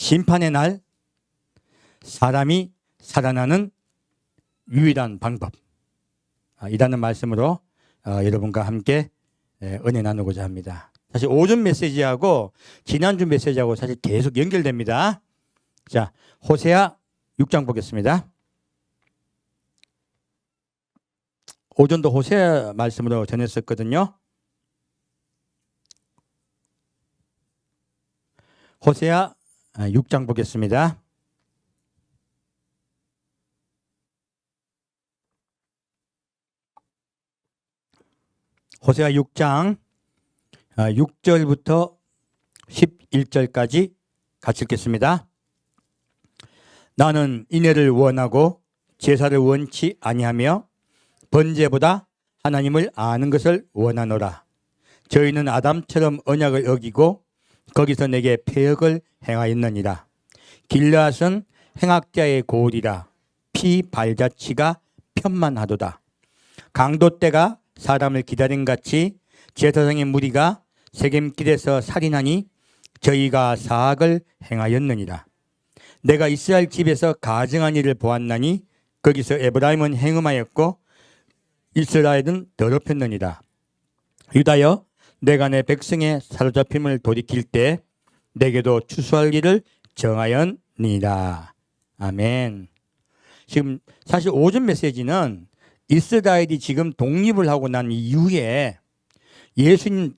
심판의 날 사람이 살아나는 유일한 방법 이라는 말씀으로 여러분과 함께 은혜 나누고자 합니다. 사실 오전 메시지하고 지난주 메시지하고 사실 계속 연결됩니다. 자, 호세아 6장 보겠습니다. 오전도 호세아 말씀으로 전했었거든요. 호세아 6장 보겠습니다. 호세아 6장 6절부터 11절까지 같이 읽겠습니다. 나는 인애를 원하고 제사를 원치 아니하며 번제보다 하나님을 아는 것을 원하노라. 저희는 아담처럼 언약을 어기고 거기서 내게 패역을 행하였느니라. 길르앗은 행악자의 고을이라. 피 발자취가 편만하도다. 강도 때가 사람을 기다린 같이 제사장의 무리가 세겜길에서 살인하니 저희가 사악을 행하였느니라. 내가 이스라엘 집에서 가증한 일을 보았나니 거기서 에브라임은 행음하였고 이스라엘은 더럽혔느니라. 유다여, 내가 내 백성의 사로잡힘을 돌이킬 때 내게도 추수할 일을 정하였느니라. 아멘. 지금 사실 오전 메시지는 이스라엘이 지금 독립을 하고 난 이후에 예수님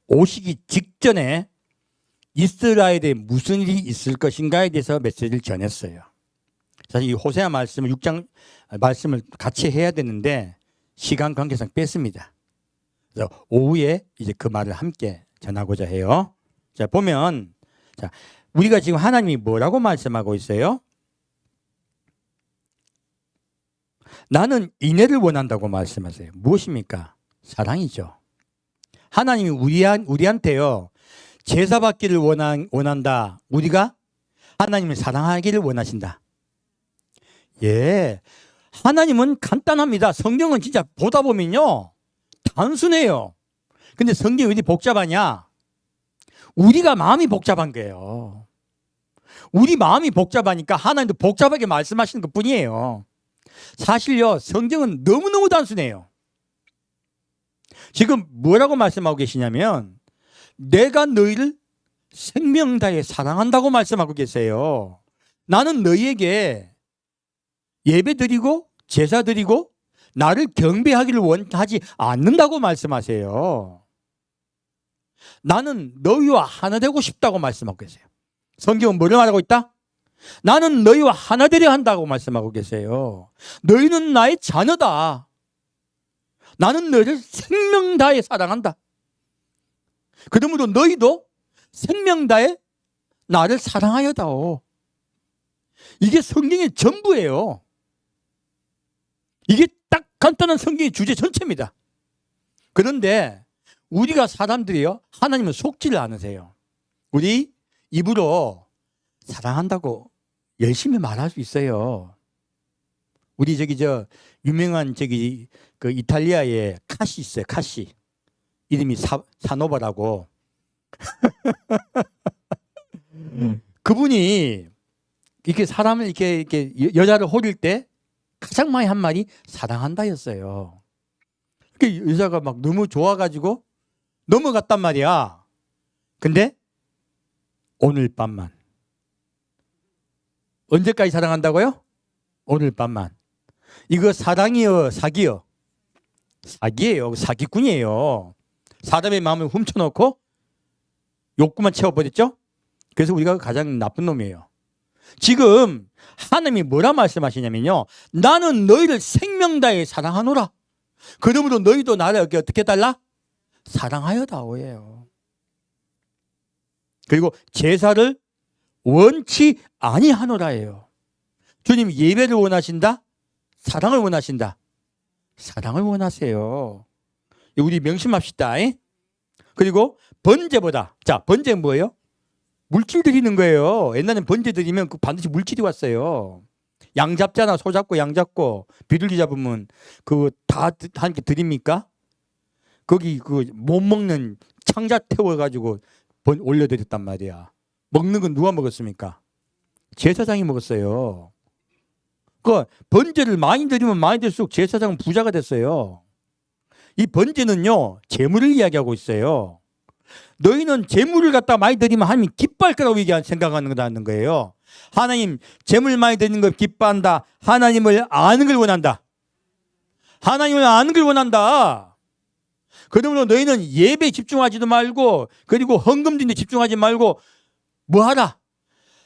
오시기 직전에 이스라엘에 무슨 일이 있을 것인가에 대해서 메시지를 전했어요. 사실 이 호세아 말씀을 6장 말씀을 같이 해야 되는데 시간 관계상 뺐습니다. 그래서 오후에 이제 그 말을 함께 전하고자 해요. 자, 보면 자, 우리가 지금 하나님이 뭐라고 말씀하고 있어요? 나는 인애를 원한다고 말씀하세요. 무엇입니까? 사랑이죠. 하나님이 우리한테요 제사 받기를 원한다. 우리가 하나님을 사랑하기를 원하신다. 예, 하나님은 간단합니다. 성경은 진짜 보다 보면요 단순해요. 근데 성경이 왜 이렇게 복잡하냐? 우리가 마음이 복잡한 거예요. 우리 마음이 복잡하니까 하나님도 복잡하게 말씀하시는 것 뿐이에요. 사실요 성경은 너무너무 단순해요. 지금 뭐라고 말씀하고 계시냐면 내가 너희를 생명 다해 사랑한다고 말씀하고 계세요. 나는 너희에게 예배 드리고 제사 드리고 나를 경배하기를 원하지 않는다고 말씀하세요. 나는 너희와 하나 되고 싶다고 말씀하고 계세요. 성경은 뭐를 말하고 있다? 나는 너희와 하나 되려 한다고 말씀하고 계세요. 너희는 나의 자녀다. 나는 너희를 생명 다해 사랑한다. 그러므로 너희도 생명 다해 나를 사랑하여다오. 이게 성경의 전부예요. 이게 딱 간단한 성경의 주제 전체입니다. 그런데 우리가 사람들이요 하나님은 속지를 않으세요. 우리 입으로 사랑한다고 열심히 말할 수 있어요. 우리 유명한 그 이탈리아에 카시 있어요. 카시. 이름이 사노바라고. 그분이 이렇게 사람을 이렇게 여자를 호릴 때 가장 많이 한 말이 사랑한다였어요. 그 여자가 막 너무 좋아가지고 넘어갔단 말이야. 근데 오늘 밤만. 언제까지 사랑한다고요? 오늘 밤만. 이거 사랑이요, 사기요? 사기예요. 사기꾼이에요. 사람의 마음을 훔쳐놓고 욕구만 채워버렸죠? 그래서 우리가 가장 나쁜 놈이에요. 지금 하나님이 뭐라 말씀하시냐면요. 나는 너희를 생명 다해 사랑하노라. 그러므로 너희도 나를 어떻게 달라? 사랑하여다오예요. 그리고 제사를 원치 아니하노라예요. 주님 예배를 원하신다? 사랑을 원하신다? 사랑을 원하세요. 우리 명심합시다. 그리고 번제보다, 자, 번제는 뭐예요? 물질 드리는 거예요. 옛날엔 번제 드리면 반드시 물질이 왔어요. 양 잡잖아. 소 잡고 양 잡고 비둘기 잡으면 그거 다 함께 드립니까? 거기 못 먹는 창자 태워가지고 올려드렸단 말이야. 먹는 건 누가 먹었습니까? 제사장이 먹었어요. 그 번제를 많이 드리면 많이 들수록 제사장은 부자가 됐어요. 이 번제는요, 재물을 이야기하고 있어요. 너희는 재물을 갖다 많이 드리면 하나님이 기뻐할 거라고 생각하는 거예요. 하나님, 재물 많이 드리는 걸 기뻐한다. 하나님을 아는 걸 원한다. 하나님을 아는 걸 원한다. 그러므로 너희는 예배에 집중하지도 말고, 그리고 헌금 드리는 데 집중하지 말고 뭐 하라?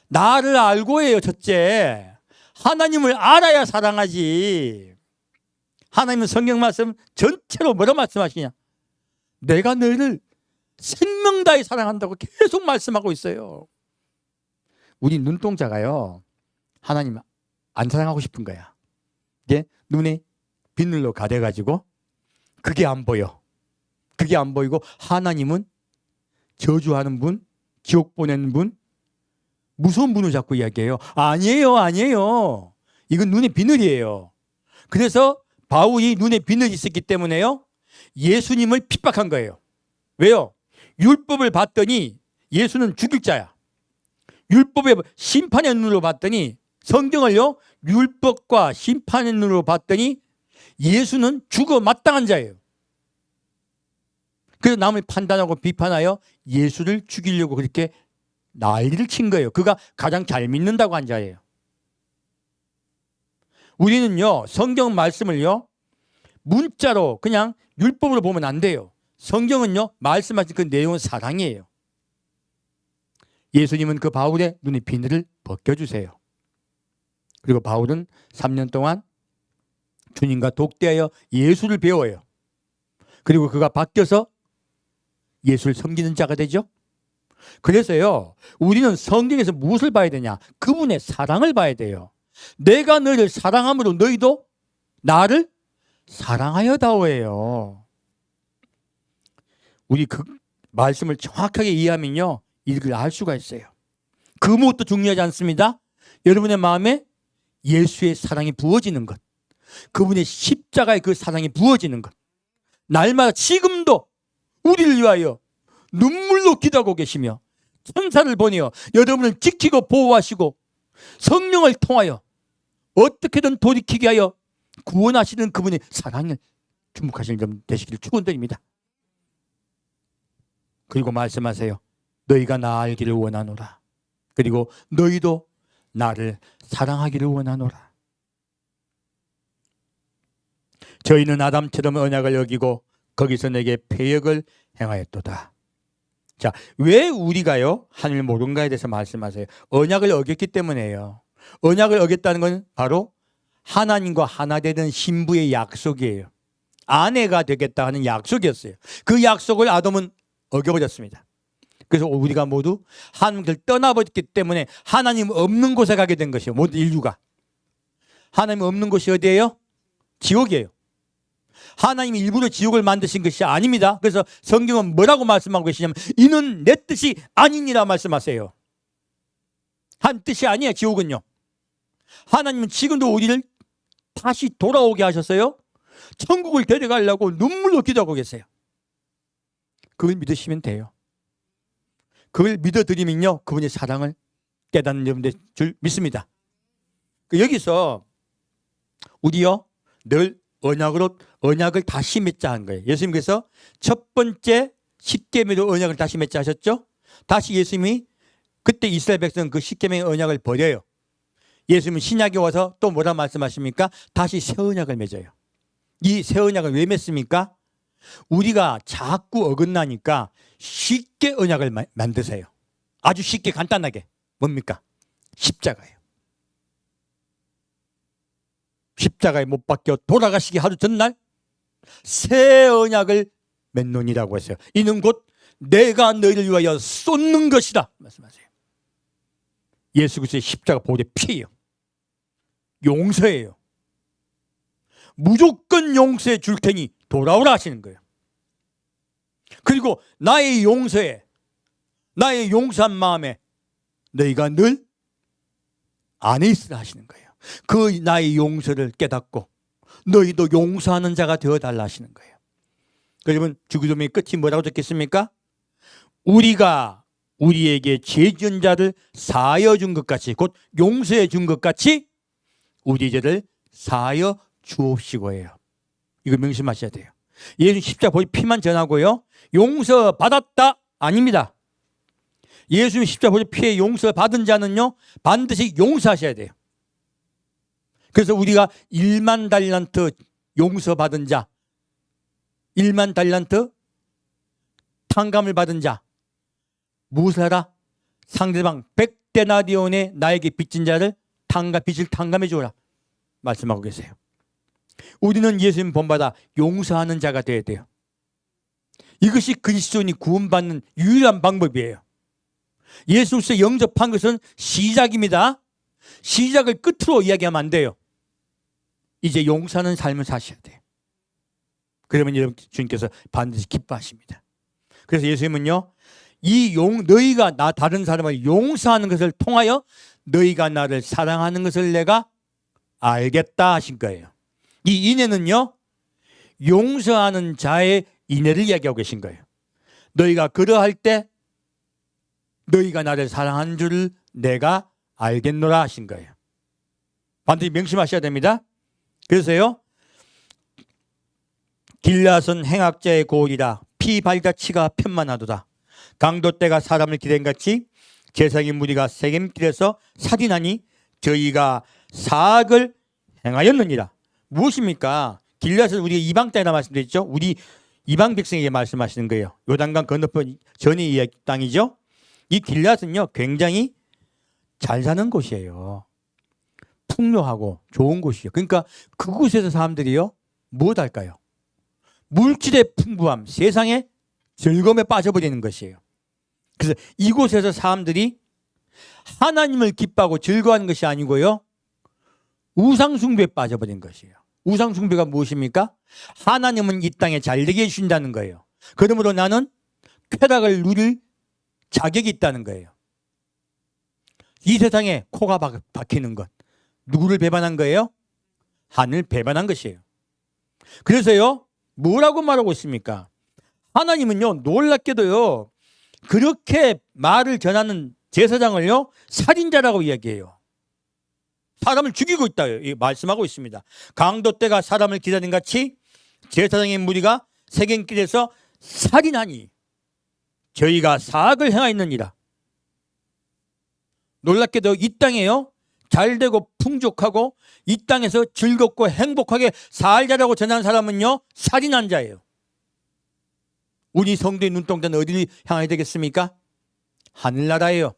나를 알고 해요. 첫째, 하나님을 알아야 사랑하지. 하나님은 성경 말씀 전체로 뭐라 말씀하시냐? 내가 너희를 생명 다해 사랑한다고 계속 말씀하고 있어요. 우리 눈동자가요, 하나님 안 사랑하고 싶은 거야. 이제 눈에 비늘로 가려가지고 그게 안 보여. 그게 안 보이고, 하나님은 저주하는 분, 지옥 보내는 분, 무서운 분을 자꾸 이야기해요. 아니에요, 아니에요. 이건 눈의 비늘이에요. 그래서 바울이 눈에 비늘이 있었기 때문에요, 예수님을 핍박한 거예요. 왜요? 율법을 봤더니 예수는 죽일 자야. 율법의 심판의 눈으로 봤더니, 성경을요, 율법과 심판의 눈으로 봤더니 예수는 죽어 마땅한 자예요. 그래서 남을 판단하고 비판하여 예수를 죽이려고 그렇게 난리를 친 거예요. 그가 가장 잘 믿는다고 한 자예요. 우리는요, 성경 말씀을요, 문자로 그냥 율법으로 보면 안 돼요. 성경은요, 말씀하신 그 내용은 사랑이에요. 예수님은 그 바울의 눈의 비늘을 벗겨주세요. 그리고 바울은 3년 동안 주님과 독대하여 예수를 배워요. 그리고 그가 바뀌어서 예수를 섬기는 자가 되죠. 그래서요, 우리는 성경에서 무엇을 봐야 되냐? 그분의 사랑을 봐야 돼요. 내가 너희를 사랑함으로 너희도 나를 사랑하여다오예요. 우리 그 말씀을 정확하게 이해하면요, 이걸 알 수가 있어요. 그 무엇도 중요하지 않습니다. 여러분의 마음에 예수의 사랑이 부어지는 것, 그분의 십자가의 그 사랑이 부어지는 것, 날마다 지금도 우리를 위하여 눈물로 기도하고 계시며 천사를 보내어 여러분을 지키고 보호하시고 성령을 통하여 어떻게든 돌이키게 하여 구원하시는 그분의 사랑을 주목하시는 점 되시기를 축원드립니다. 그리고 말씀하세요. 너희가 나 알기를 원하노라. 그리고 너희도 나를 사랑하기를 원하노라. 저희는 아담처럼 언약을 어기고 거기서 내게 패역을 행하였도다. 자, 왜 우리가요, 하나님을 모른가에 대해서 말씀하세요. 언약을 어겼기 때문에요. 언약을 어겼다는 건 바로 하나님과 하나 되는 신부의 약속이에요. 아내가 되겠다 하는 약속이었어요. 그 약속을 아담은 어겨버렸습니다. 그래서 우리가 모두 하나님을 떠나버렸기 때문에 하나님 없는 곳에 가게 된 것이에요. 모든 인류가. 하나님 없는 곳이 어디예요? 지옥이에요. 하나님이 일부러 지옥을 만드신 것이 아닙니다. 그래서 성경은 뭐라고 말씀하고 계시냐면, 이는 내 뜻이 아니니라 말씀하세요. 한 뜻이 아니에요, 지옥은요. 하나님은 지금도 우리를 다시 돌아오게 하셨어요. 천국을 데려가려고 눈물로 기도하고 계세요. 그걸 믿으시면 돼요. 그걸 믿어드리면요, 그분의 사랑을 깨닫는 여러분들 줄 믿습니다. 여기서 우리요, 늘 언약을 다시 맺자 한 거예요. 예수님께서 첫 번째 십계명으로 언약을 다시 맺자 하셨죠. 다시 예수님이 그때 이스라엘 백성은 그 십계명의 언약을 버려요. 예수님은 신약에 와서 또 뭐라 말씀하십니까? 다시 새 언약을 맺어요. 이 새 언약을 왜 맺습니까? 우리가 자꾸 어긋나니까 쉽게 언약을 만드세요. 아주 쉽게 간단하게. 뭡니까? 십자가예요. 십자가에 못 박혀 돌아가시기 하루 전날 새 언약을 맺노니라고 했어요. 이는 곧 내가 너희를 위하여 쏟는 것이다 말씀하세요. 예수 그리스도의 십자가 보혈의 피예요. 용서예요. 무조건 용서해 줄 테니 돌아오라 하시는 거예요. 그리고 나의 용서에, 나의 용서한 마음에 너희가 늘 안에 있으라 하시는 거예요. 그 나의 용서를 깨닫고 너희도 용서하는 자가 되어달라 하시는 거예요. 여러분, 주기도문의 끝이 뭐라고 적혔습니까? 우리가 우리에게 죄 지은 자를 사하여 준 것 같이, 곧 용서해 준 것 같이 우리 죄를 사하여 주옵시고예요. 이거 명심하셔야 돼요. 예수 십자가 피만 전하고요, 용서받았다 아닙니다. 예수 십자가 피에 용서받은 자는요 반드시 용서하셔야 돼요. 그래서 우리가 1만 달란트 용서받은 자, 1만 달란트 탕감을 받은 자, 무엇을 하라? 상대방 100데나리온에 나에게 빚진 자를 빚을 탕감해 주어라 말씀하고 계세요. 우리는 예수님 본받아 용서하는 자가 되어야 돼요. 이것이 그리스도인이 구원받는 유일한 방법이에요. 예수님께서 영접한 것은 시작입니다. 시작을 끝으로 이야기하면 안 돼요. 이제 용서하는 삶을 사셔야 돼요. 그러면 여러분 주님께서 반드시 기뻐하십니다. 그래서 예수님은요, 너희가 다른 사람을 용서하는 것을 통하여 너희가 나를 사랑하는 것을 내가 알겠다 하신 거예요. 이 인애는요, 용서하는 자의 인애를 이야기하고 계신 거예요. 너희가 그러할 때 너희가 나를 사랑하는 줄을 내가 알겠노라 하신 거예요. 반드시 명심하셔야 됩니다. 그래서요, 길앗은 행악자의 고울이라 피 발자취가 편만하도다. 강도떼가 사람을 기댄같이 제사장의 무리가 세겜길에서 살인하니 저희가 사악을 행하였느니라. 무엇입니까? 길앗은 우리가 이방 땅이라 말씀드렸죠. 우리 이방 백성에게 말씀하시는 거예요. 요단강 건너편 전의 땅이죠. 이 길앗은요 굉장히 잘 사는 곳이에요. 풍요하고 좋은 곳이에요. 그러니까 그곳에서 사람들이요 무엇 할까요? 물질의 풍부함, 세상의 즐거움에 빠져버리는 것이에요. 그래서 이곳에서 사람들이 하나님을 기뻐하고 즐거워하는 것이 아니고요, 우상숭배에 빠져버린 것이에요. 우상숭배가 무엇입니까? 하나님은 이 땅에 잘되게 해주신다는 거예요. 그러므로 나는 쾌락을 누릴 자격이 있다는 거예요. 이 세상에 코가 박히는 것, 누구를 배반한 거예요? 하늘 배반한 것이에요. 그래서요, 뭐라고 말하고 있습니까? 하나님은요, 놀랍게도요, 그렇게 말을 전하는 제사장을요, 살인자라고 이야기해요. 사람을 죽이고 있다 말씀하고 있습니다. 강도떼가 사람을 기다린 같이 제사장의 무리가 세겜길에서 살인하니 저희가 사악을 행하였느니라. 놀랍게도 이 땅에요, 잘되고 풍족하고 이 땅에서 즐겁고 행복하게 살자라고 전하는 사람은요 살인한 자예요. 우리 성도의 눈동자는 어디를 향해야 되겠습니까? 하늘나라예요.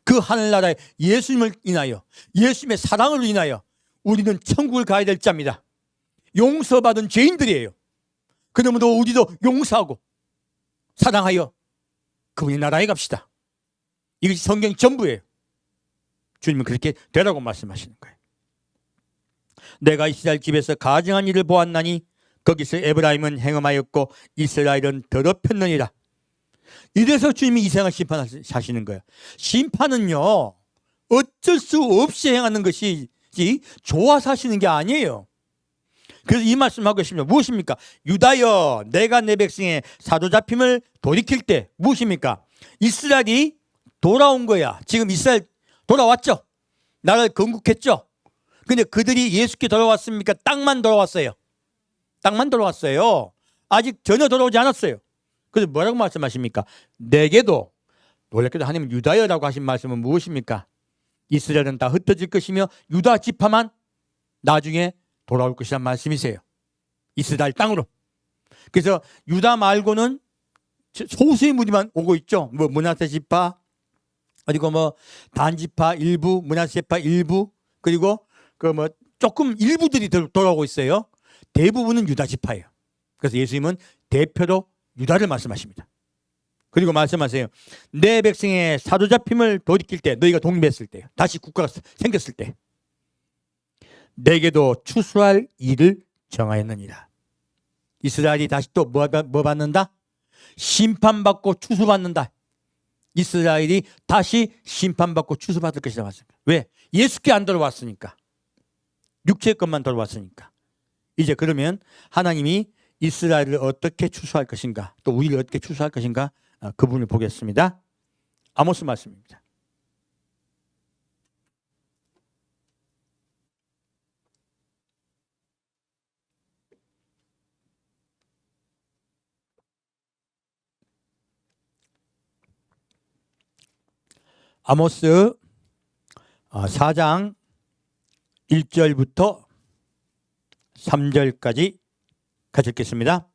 그 하늘나라에 예수님을 인하여, 예수님의 사랑을 인하여 우리는 천국을 가야 될 자입니다. 용서받은 죄인들이에요. 그러므로 우리도 용서하고 사랑하여 그분의 나라에 갑시다. 이것이 성경 전부예요. 주님은 그렇게 되라고 말씀하시는 거예요. 내가 이스라엘 집에서 가증한 일을 보았나니 거기서 에브라임은 행음하였고 이스라엘은 더럽혔느니라. 이래서 주님이 이 세상을 심판하시는 거예요. 심판은요 어쩔 수 없이 행하는 것이지 좋아서 하시는 게 아니에요. 그래서 이 말씀하고 있습니다. 무엇입니까? 유다여, 내가 내 백성의 사로잡힘을 돌이킬 때 무엇입니까? 이스라엘이 돌아온 거야. 지금 이스라엘 돌아왔죠. 나라를 건국했죠. 근데 그들이 예수께 돌아왔습니까? 땅만 돌아왔어요. 땅만 돌아왔어요. 아직 전혀 돌아오지 않았어요. 그래서 뭐라고 말씀하십니까? 내게도, 놀랍게도 하나님은 유다여라고 하신 말씀은 무엇입니까? 이스라엘은 다 흩어질 것이며 유다 지파만 나중에 돌아올 것이란 말씀이세요. 이스라엘 땅으로. 그래서 유다 말고는 소수의 무리만 오고 있죠. 뭐 므낫세 지파, 그리고 뭐 단 지파 일부, 므낫세 지파 일부, 그리고 그 뭐 조금 일부들이 돌아오고 있어요. 대부분은 유다 지파예요. 그래서 예수님은 대표로 유다를 말씀하십니다. 그리고 말씀하세요. 내 백성의 사로잡힘을 돌이킬 때, 너희가 독립했을 때, 다시 국가가 생겼을 때 내게도 추수할 일을 정하였느니라. 이스라엘이 다시 또 뭐 받는다? 심판받고 추수받는다. 이스라엘이 다시 심판받고 추수받을 것이라 말씀입니다. 왜? 예수께 안 돌아왔으니까. 육체의 것만 돌아왔으니까. 이제 그러면 하나님이 이스라엘을 어떻게 추수할 것인가, 또 우리를 어떻게 추수할 것인가, 그 부분을 보겠습니다. 아모스 말씀입니다. 아모스 4장 1절부터 3절까지 같이 읽겠습니다.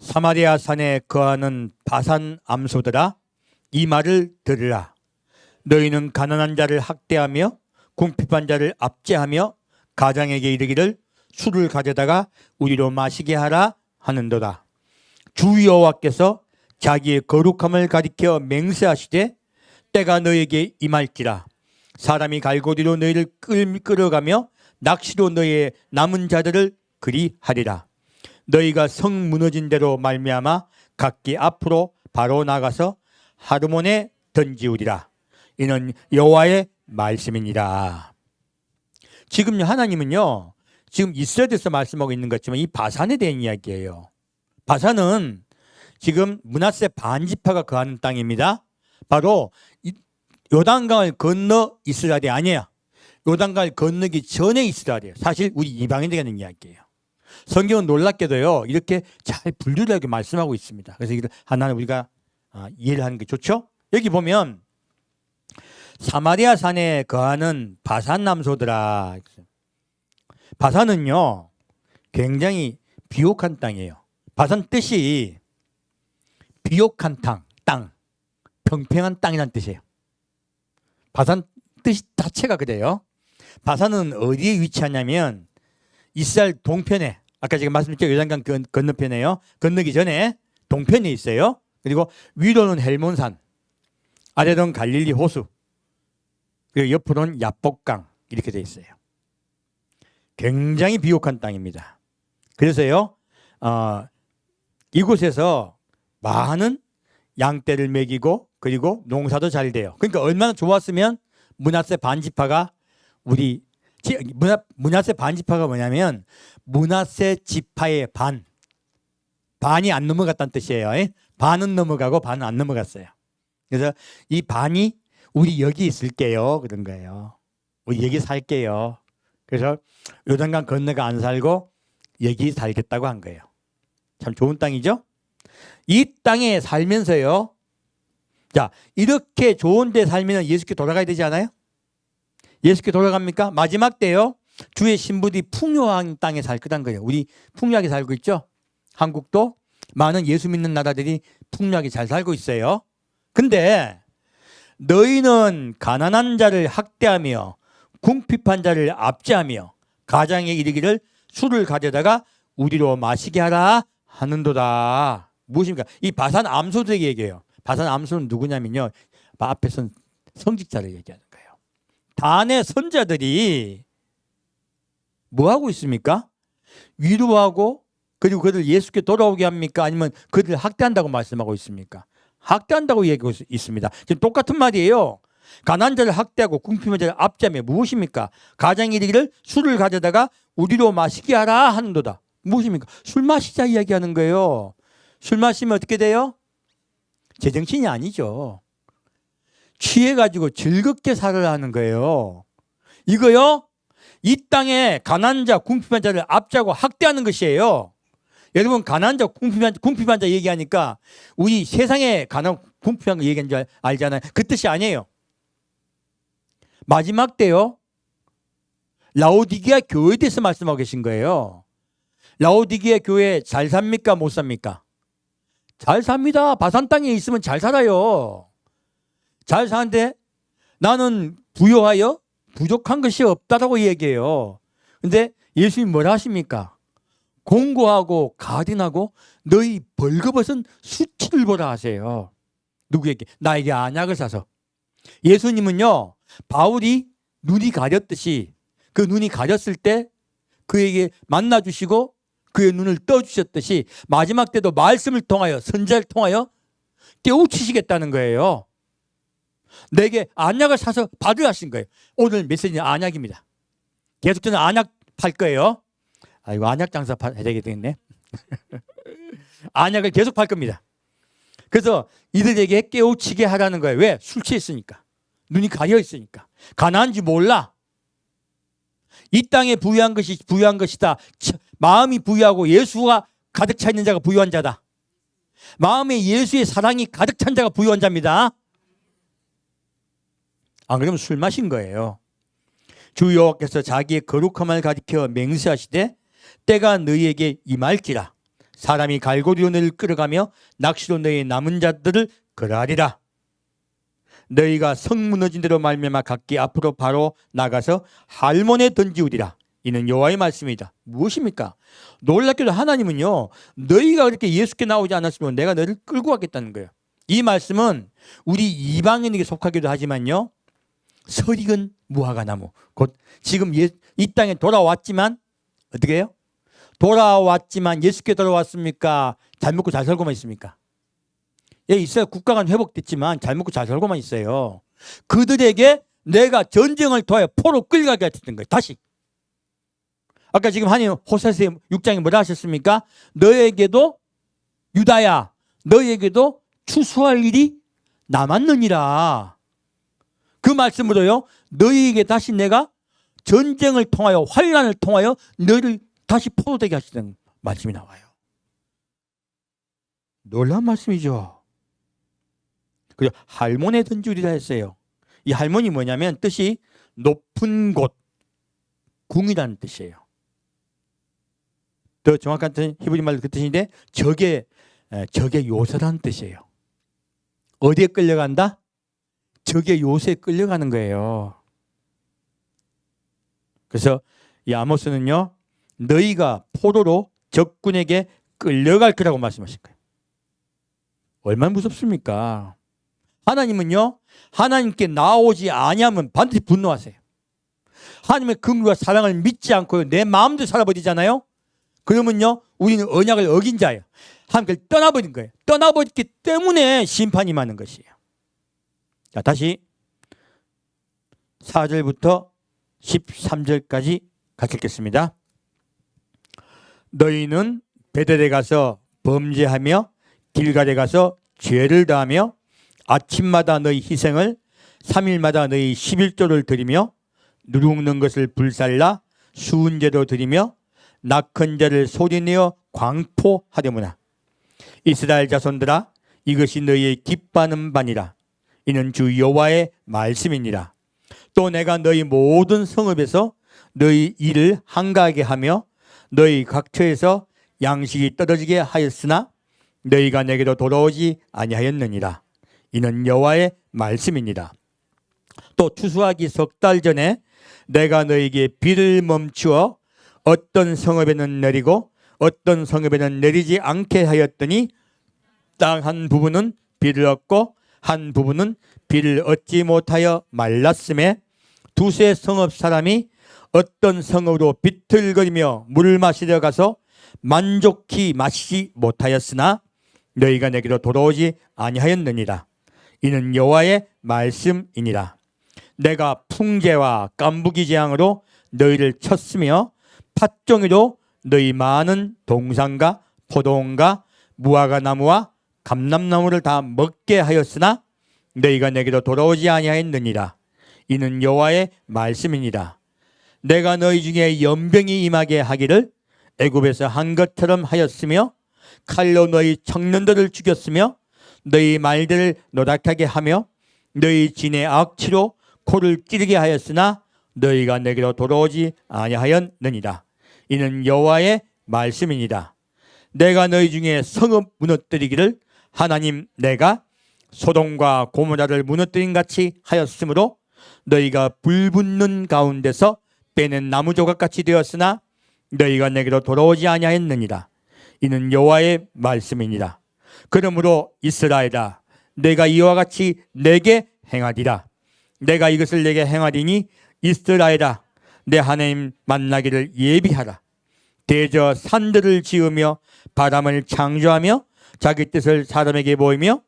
사마리아 산에 거하는 바산 암소들아, 이 말을 들으라. 너희는 가난한 자를 학대하며 궁핍한 자를 압제하며 가장에게 이르기를 술을 가져다가 우리로 마시게 하라 하는도다. 주 여호와께서 자기의 거룩함을 가리켜 맹세하시되 때가 너에게 임할지라. 사람이 갈고리로 너희를 끌어가며 낚시로 너희의 남은 자들을 그리하리라. 너희가 성 무너진 대로 말미암아 각기 앞으로 바로 나가서 하르몬에 던지우리라. 이는 여호와의 말씀이니라. 지금 하나님은요, 지금 이스라엘에서 말씀하고 있는 것지만 이 바산에 대한 이야기예요. 바산은 지금 므낫세 반지파가 거하는 땅입니다. 바로 요단강을 건너 이스라엘이 아니에요. 요단강을 건너기 전에 이스라엘이에요. 사실 우리 이방인들이 하는 이야기예요. 성경은 놀랍게도요, 이렇게 잘 분류되게 말씀하고 있습니다. 그래서 이걸 하나는 우리가 이해를 하는 게 좋죠. 여기 보면 사마리아 산에 거하는 바산 남소들아. 바산은요 굉장히 비옥한 땅이에요. 바산 뜻이 비옥한 땅, 평평한 땅이라는 뜻이에요. 바산 뜻 자체가 그래요. 바산은 어디에 위치하냐면 이스라엘 동편에, 아까 제가 말씀드렸죠, 요단강 건너편에요. 건너기 전에 동편에 있어요. 그리고 위로는 헬몬산, 아래로는 갈릴리 호수, 그리고 옆으로는 야복강, 이렇게 돼 있어요. 굉장히 비옥한 땅입니다. 그래서요, 이곳에서 많은 양떼를 먹이고 그리고 농사도 잘 돼요. 그러니까 얼마나 좋았으면 므낫세 반지파가 므낫세 반지파가 뭐냐면 므낫세 지파의 반이 안 넘어갔다는 뜻이에요. 반은 넘어가고 반은 안 넘어갔어요. 그래서 이 반이 우리 여기 있을게요 그런 거예요. 우리 여기 살게요. 그래서 요단강 건너가 안 살고 여기 살겠다고 한 거예요. 참 좋은 땅이죠. 이 땅에 살면서요, 자, 이렇게 좋은 데 살면 예수께 돌아가야 되지 않아요? 예수께 돌아갑니까? 마지막 때요, 주의 신부들이 풍요한 땅에 살 거란 거예요. 우리 풍요하게 살고 있죠? 한국도 많은 예수 믿는 나라들이 풍요하게 잘 살고 있어요. 근데 너희는 가난한 자를 학대하며 궁핍한 자를 압제하며 가장에 이르기를 술을 가져다가 우리로 마시게 하라 하는도다. 무엇입니까? 이 바산 암소들에게 얘기해요. 바산 암소는 누구냐면요, 앞에선 성직자를 얘기하는 거예요. 단의 선자들이 뭐 하고 있습니까? 위로하고 그리고 그들 예수께 돌아오게 합니까? 아니면 그들을 학대한다고 말씀하고 있습니까? 학대한다고 얘기하고 있습니다. 지금 똑같은 말이에요. 가난한 자를 학대하고 궁핍한 자를 압제하며 무엇입니까? 가장에 이르기를 술을 가져다가 우리로 마시게 하라 하는도다. 무엇입니까? 술 마시자 이야기하는 거예요. 술 마시면 어떻게 돼요? 제정신이 아니죠. 취해가지고 즐겁게 살아라는 거예요. 이거요, 이 땅에 가난한 자, 궁핍한 자를 압제하고 학대하는 것이에요. 여러분, 가난한 자, 궁핍한 자 얘기하니까 우리 세상에 가난, 궁핍한 거 얘기하는 줄 알잖아요. 그 뜻이 아니에요. 마지막 때요, 라오디게아 교회에 대해서 말씀하고 계신 거예요. 라오디게아 교회 잘 삽니까? 못 삽니까? 잘 삽니다. 바산 땅에 있으면 잘 살아요. 잘 사는데 나는 부요하여 부족한 것이 없다라고 얘기해요. 근데 예수님이 뭐라 하십니까? 공고하고 가딘하고 너희 벌거벗은 수치를 보라 하세요. 누구에게? 나에게 안약을 사서. 예수님은요, 바울이 눈이 가렸듯이 그 눈이 가렸을 때 그에게 만나주시고 그의 눈을 떠주셨듯이 마지막 때도 말씀을 통하여, 선자를 통하여 깨우치시겠다는 거예요. 내게 안약을 사서 받으라 하신 거예요. 오늘 메시지는 안약입니다. 계속 저는 안약 팔 거예요. 이거 안약 장사 해야 되겠네. 안약을 계속 팔 겁니다. 그래서 이들에게 깨우치게 하라는 거예요. 왜? 술 취했으니까. 눈이 가려 있으니까. 가난한지 몰라. 이 땅에 부유한 것이 부유한 것이다. 마음이 부유하고 예수가 가득 차 있는 자가 부유한 자다. 마음에 예수의 사랑이 가득 찬 자가 부유한 자입니다. 안 그러면 술 마신 거예요. 주 여호와께서 자기의 거룩함을 가리켜 맹세하시되 때가 너희에게 임할지라. 사람이 갈고리로 너희를 끌어가며 낚시로 너희의 남은 자들을 걸어하리라. 너희가 성 무너진 대로 말미암아 각기 앞으로 바로 나가서 할몬에 던지우리라. 이는 여호와의 말씀이다. 무엇입니까? 놀랍게도 하나님은요, 너희가 그렇게 예수께 나오지 않았으면 내가 너희를 끌고 가겠다는 거예요. 이 말씀은 우리 이방인에게 속하기도 하지만요, 설익은 무화과나무, 곧 지금 이 땅에 돌아왔지만 어떻게 해요? 돌아왔지만 예수께 돌아왔습니까? 잘 먹고 잘 살고만 있습니까? 예, 있어요. 국가가 회복됐지만 잘 먹고 잘 살고만 있어요. 그들에게 내가 전쟁을 통하여 포로 끌려가게 했던 거예요. 다시. 아까 지금 하나님 호세아서 6장에 뭐라 하셨습니까? 너에게도 유다야, 너에게도 추수할 일이 남았느니라. 그 말씀으로요, 너희에게 다시 내가 전쟁을 통하여 환난을 통하여 너희를 다시 포로되게 하시는 말씀이 나와요. 놀라운 말씀이죠. 그리고 할몬에 던지우리라 했어요. 이 할몬이 뭐냐면 뜻이 높은 곳, 궁이라는 뜻이에요. 더 정확한 뜻은 히브리 말로 그 뜻인데 적의 요새라는 뜻이에요. 어디에 끌려간다? 적의 요새에 끌려가는 거예요. 그래서 이 아모스는요, 너희가 포로로 적군에게 끌려갈 거라고 말씀하신 거예요. 얼마나 무섭습니까? 하나님은요, 하나님께 나오지 아니하면 반드시 분노하세요. 하나님의 긍휼과 사랑을 믿지 않고 내 마음대로 살아버리잖아요. 그러면요, 우리는 언약을 어긴 자예요. 하나님께 떠나버린 거예요. 떠나버렸기 때문에 심판이 많은 것이에요. 자, 다시 4절부터 13절까지 같이 읽겠습니다. 너희는 베델에 가서 범죄하며 길갈에 가서 죄를 다하며 아침마다 너희 희생을 3일마다 너희 11조를 드리며 누룩는 것을 불살라 수은제로 드리며 낙헌 자를 소리내어 광포하려무나. 이스라엘 자손들아, 이것이 너희의 기뻐하는 바니라. 이는 주 여호와의 말씀이니라. 또 내가 너희 모든 성읍에서 너희 일을 한가하게 하며 너희 각처에서 양식이 떨어지게 하였으나 너희가 내게로 돌아오지 아니하였느니라. 이는 여호와의 말씀이니라. 또 추수하기 석 달 전에 내가 너희에게 비를 멈추어 어떤 성읍에는 내리고 어떤 성읍에는 내리지 않게 하였더니 땅 한 부분은 비를 얻고 한 부분은 비를 얻지 못하여 말랐음에 두세 성읍 사람이 어떤 성읍으로 비틀거리며 물을 마시려 가서 만족히 마시지 못하였으나 너희가 내게로 돌아오지 아니하였느니라. 이는 여호와의 말씀이니라. 내가 풍제와 깐부기 재앙으로 너희를 쳤으며 팥종이로 너희 많은 동산과 포도원과 무화과 나무와 감람나무를 다 먹게 하였으나 너희가 내게로 돌아오지 아니하였느니라. 이는 여호와의 말씀이니라. 내가 너희 중에 연병이 임하게 하기를 애굽에서 한 것처럼 하였으며 칼로 너희 청년들을 죽였으며 너희 말들을 노랗게 하며 너희 진의 악취로 코를 찌르게 하였으나 너희가 내게로 돌아오지 아니하였느니라. 이는 여호와의 말씀이니라. 내가 너희 중에 성읍 무너뜨리기를 하나님 내가 소돔과 고모라를 무너뜨린 같이 하였으므로 너희가 불붙는 가운데서 빼낸 나무 조각같이 되었으나 너희가 내게로 돌아오지 아니하였느니라. 이는 여호와의 말씀이니라. 그러므로 이스라엘아, 내가 이와 같이 내게 행하리라. 내가 이것을 내게 행하리니 이스라엘아, 내 하나님 만나기를 예비하라. 대저 산들을 지으며 바람을 창조하며 자기 뜻을 사람에게 보이며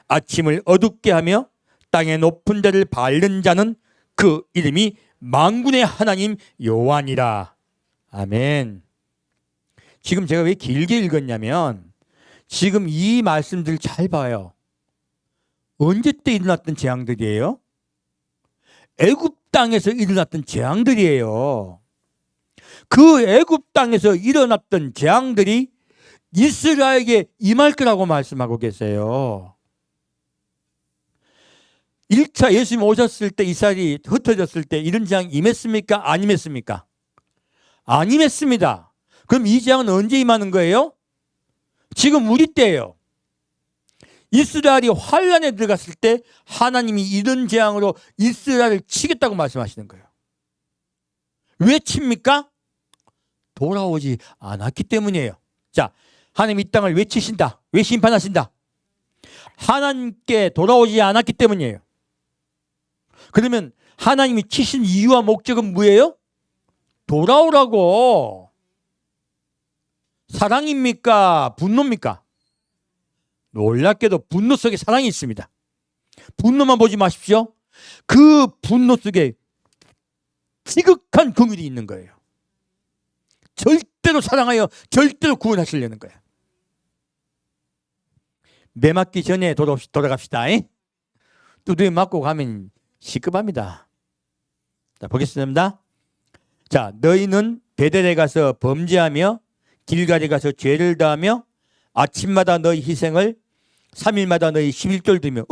아침을 어둡게 하며 땅의 높은 데를 밟는 자는 그 이름이 만군의 하나님 여호와니라. 아멘. 지금 제가 왜 길게 읽었냐면 지금 이 말씀들 잘 봐요. 언제 때 일어났던 재앙들이에요? 애굽 땅에서 일어났던 재앙들이에요. 그 애굽 땅에서 일어났던 재앙들이 이스라엘에게 임할 거라고 말씀하고 계세요. 1차 예수님 오셨을 때 이스라엘이 흩어졌을 때 이런 재앙 임했습니까? 안 임했습니까? 안 임했습니다. 그럼 이 재앙은 언제 임하는 거예요? 지금 우리 때예요. 이스라엘이 환란에 들어갔을 때 하나님이 이런 재앙으로 이스라엘을 치겠다고 말씀하시는 거예요. 왜 칩니까? 돌아오지 않았기 때문이에요. 자, 하나님 이 땅을 왜 치신다? 왜 심판하신다? 하나님께 돌아오지 않았기 때문이에요. 그러면 하나님이 치신 이유와 목적은 뭐예요? 돌아오라고. 사랑입니까? 분노입니까? 놀랍게도 분노 속에 사랑이 있습니다. 분노만 보지 마십시오. 그 분노 속에 지극한 긍휼이 있는 거예요. 절대로 사랑하여 절대로 구원하시려는 거예요. 매 맞기 전에 돌아갑시다. 두드려 맞고 가면 시급합니다. 자, 보겠습니다. 자, 너희는 베델에 가서 범죄하며 길갈에 가서 죄를 다하며 아침마다 너희 희생을 3일마다 너희 11조를 드리며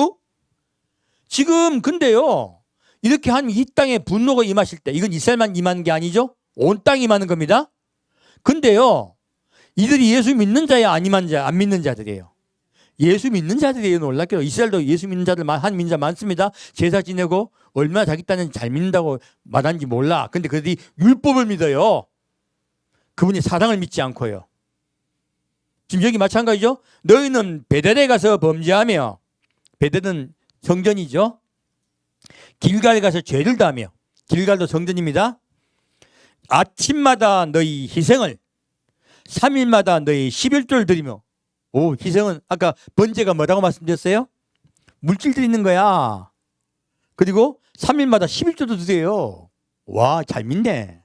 지금 근데요 이렇게 하면 이 땅에 분노가 임하실 때 이건 이스라엘만 임하는 게 아니죠. 온 땅이 임하는 겁니다. 근데요 이들이 예수 믿는 자야 안 믿는 자들이에요. 예수 믿는 자들이에요. 놀랍게도 이스라엘도 예수 믿는 자들 한 민자 많습니다. 제사 지내고 얼마나 자기 딴은 잘 믿는다고 말하는지 몰라. 근데 그들이 율법을 믿어요. 그분이 사랑을 믿지 않고요. 지금 여기 마찬가지죠. 너희는 베델에 가서 범죄하며, 베델은 성전이죠. 길갈에 가서 죄를 다하며, 길갈도 성전입니다. 아침마다 너희 희생을 3일마다 너희 11조를 드리며. 희생은 아까 번제가 뭐라고 말씀드렸어요? 물질 드리는 거야. 그리고 3일마다 11조도 드려요. 와, 잘 믿네.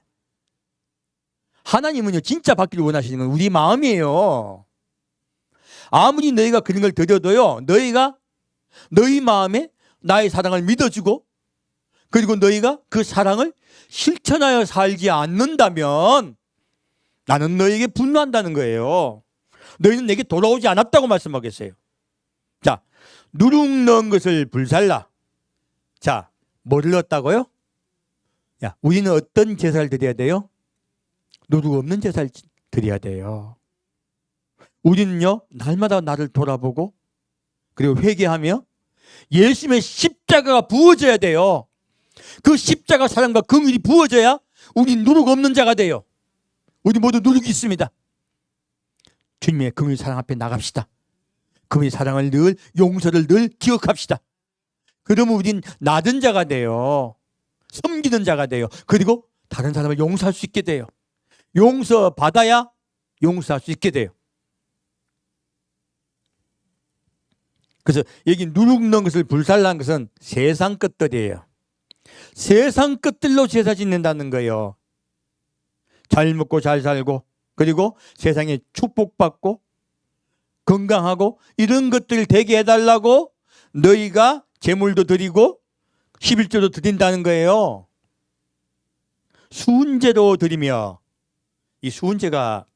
하나님은요 진짜 받기를 원하시는 건 우리 마음이에요. 아무리 너희가 그런 걸 드려도요 너희가 너희 마음에 나의 사랑을 믿어주고 그리고 너희가 그 사랑을 실천하여 살지 않는다면 나는 너희에게 분노한다는 거예요. 너희는 내게 돌아오지 않았다고 말씀하겠어요. 자, 누룩 넣은 것을 불살라. 자, 뭐를 넣었다고요? 야, 우리는 어떤 제사를 드려야 돼요? 누룩 없는 제사를 드려야 돼요. 우리는요 날마다 나를 돌아보고 그리고 회개하며 예수님의 십자가가 부어져야 돼요. 그 십자가 사랑과 긍휼이 부어져야 우리 누룩 없는 자가 돼요. 우리 모두 누룩이 있습니다. 주님의 긍휼 사랑 앞에 나갑시다. 그분의 사랑을 늘 용서를 늘 기억합시다. 그러면 우린 나든 자가 돼요. 섬기는 자가 돼요. 그리고 다른 사람을 용서할 수 있게 돼요. 용서받아야 용서할 수 있게 돼요. 그래서 여기 누룩 넣은 것을 불살라는 것은 세상 것들이에요. 세상 것들로 제사 짓는다는 거예요. 잘 먹고 잘 살고 그리고 세상에 축복받고 건강하고 이런 것들을 되게 해달라고 너희가 제물도 드리고 11조도 드린다는 거예요. 수은제도 드리며 이 수은제가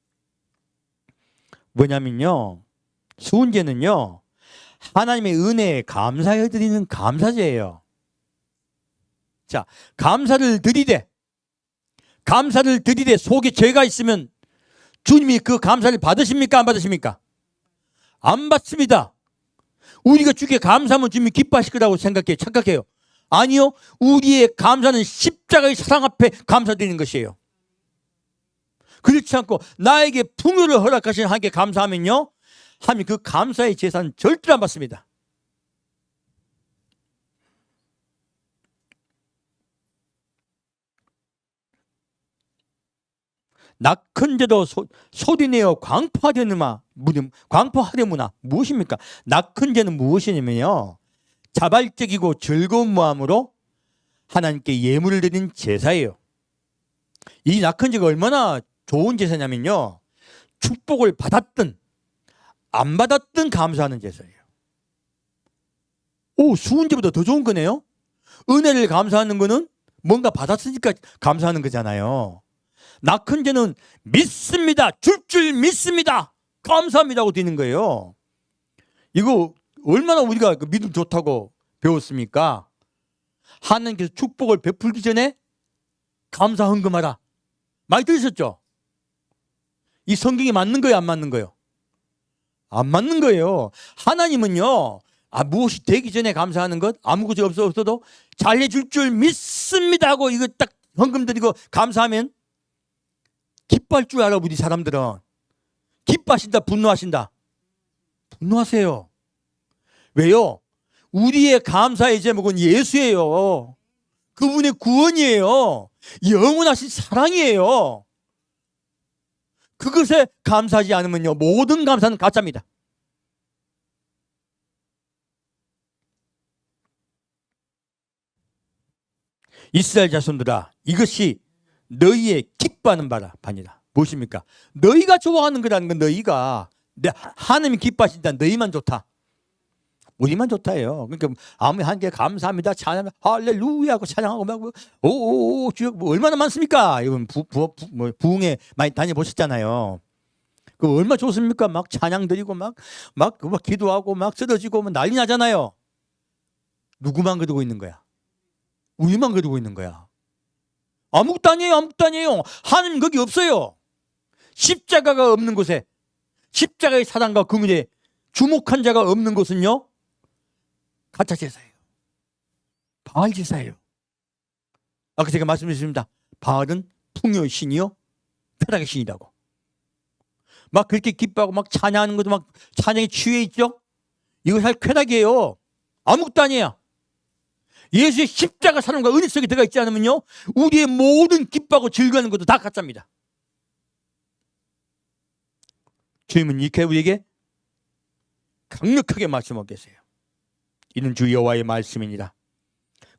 뭐냐면요. 수은제는요. 하나님의 은혜에 감사해 드리는 감사제예요. 자, 감사를 드리되 속에 죄가 있으면 주님이 그 감사를 받으십니까? 안 받으십니까? 안 받습니다. 우리가 주께 감사하면 주님이 기뻐하실 거라고 착각해요. 아니요. 우리의 감사는 십자가의 사랑 앞에 감사드리는 것이에요. 그렇지 않고 나에게 풍요를 허락하신 하나님께 감사하면요. 하나님 그 감사의 제사는 절대로 안 받습니다. 낙헌제도 소리내어 광포하려무나 무엇입니까? 낙헌제는 무엇이냐면요. 자발적이고 즐거운 마음으로 하나님께 예물을 드린 제사예요. 이 낙헌제가 얼마나 좋은 제사냐면요. 축복을 받았든 안 받았든 감사하는 제사예요. 오, 수은제보다 더 좋은 거네요. 은혜를 감사하는 거는 뭔가 받았으니까 감사하는 거잖아요. 낙헌제는 믿습니다. 줄 믿습니다. 감사합니다 하고 되는 거예요. 이거 얼마나 우리가 그 믿음 좋다고 배웠습니까? 하나님께서 축복을 베풀기 전에 감사 헌금하라. 많이 들으셨죠? 이 성경이 맞는 거예요, 안 맞는 거예요? 안 맞는 거예요. 하나님은요, 무엇이 되기 전에 감사하는 것, 아무것도 없어도 잘해줄 줄 믿습니다 하고 이거 딱 헌금 드리고 감사하면 기뻐할 줄 알아. 우리 사람들은 기뻐하신다, 분노하신다? 분노하세요. 왜요? 우리의 감사의 제목은 예수예요. 그분의 구원이에요. 영원하신 사랑이에요. 그것에 감사하지 않으면요, 모든 감사는 가짜입니다. 이스라엘 자손들아, 이것이 너희의 기뻐하는 바니라. 무엇입니까? 너희가 좋아하는 거라는 건 너희가 하나님이 기뻐하신다. 너희만 좋다. 우리만 좋다예요. 그러니까 아무리 한 게 감사합니다, 찬양, 할렐루야 하고 찬양하고 막 오오오 주여 뭐 얼마나 많습니까? 이건 부흥회 많이 다녀보셨잖아요. 그 얼마 좋습니까? 막 찬양 드리고 막 기도하고 막 쓰러지고 막 난리 나잖아요. 누구만 그러고 있는 거야? 우리만 그러고 있는 거야. 아무것도 아니에요. 아무것도 아니에요. 하나님 거기 없어요. 십자가가 없는 곳에, 십자가의 사랑과 긍휼에 주목한 자가 없는 곳은요, 가짜 제사예요. 바알 제사예요. 아까 제가 말씀드렸습니다. 바알은 풍요의 신이요, 쾌락의 신이라고. 막 그렇게 기뻐하고 막 찬양하는 것도 막 찬양에 취해 있죠. 이거 사실 쾌락이에요. 아무것도 아니에요. 예수의 십자가 사랑과 은혜 속에 들어가 있지 않으면요, 우리의 모든 기뻐하고 즐거워하는 것도 다 가짜입니다. 주님은 이렇게 우리에게 강력하게 말씀하고 계세요. 이는 주 여호와의 말씀이니라.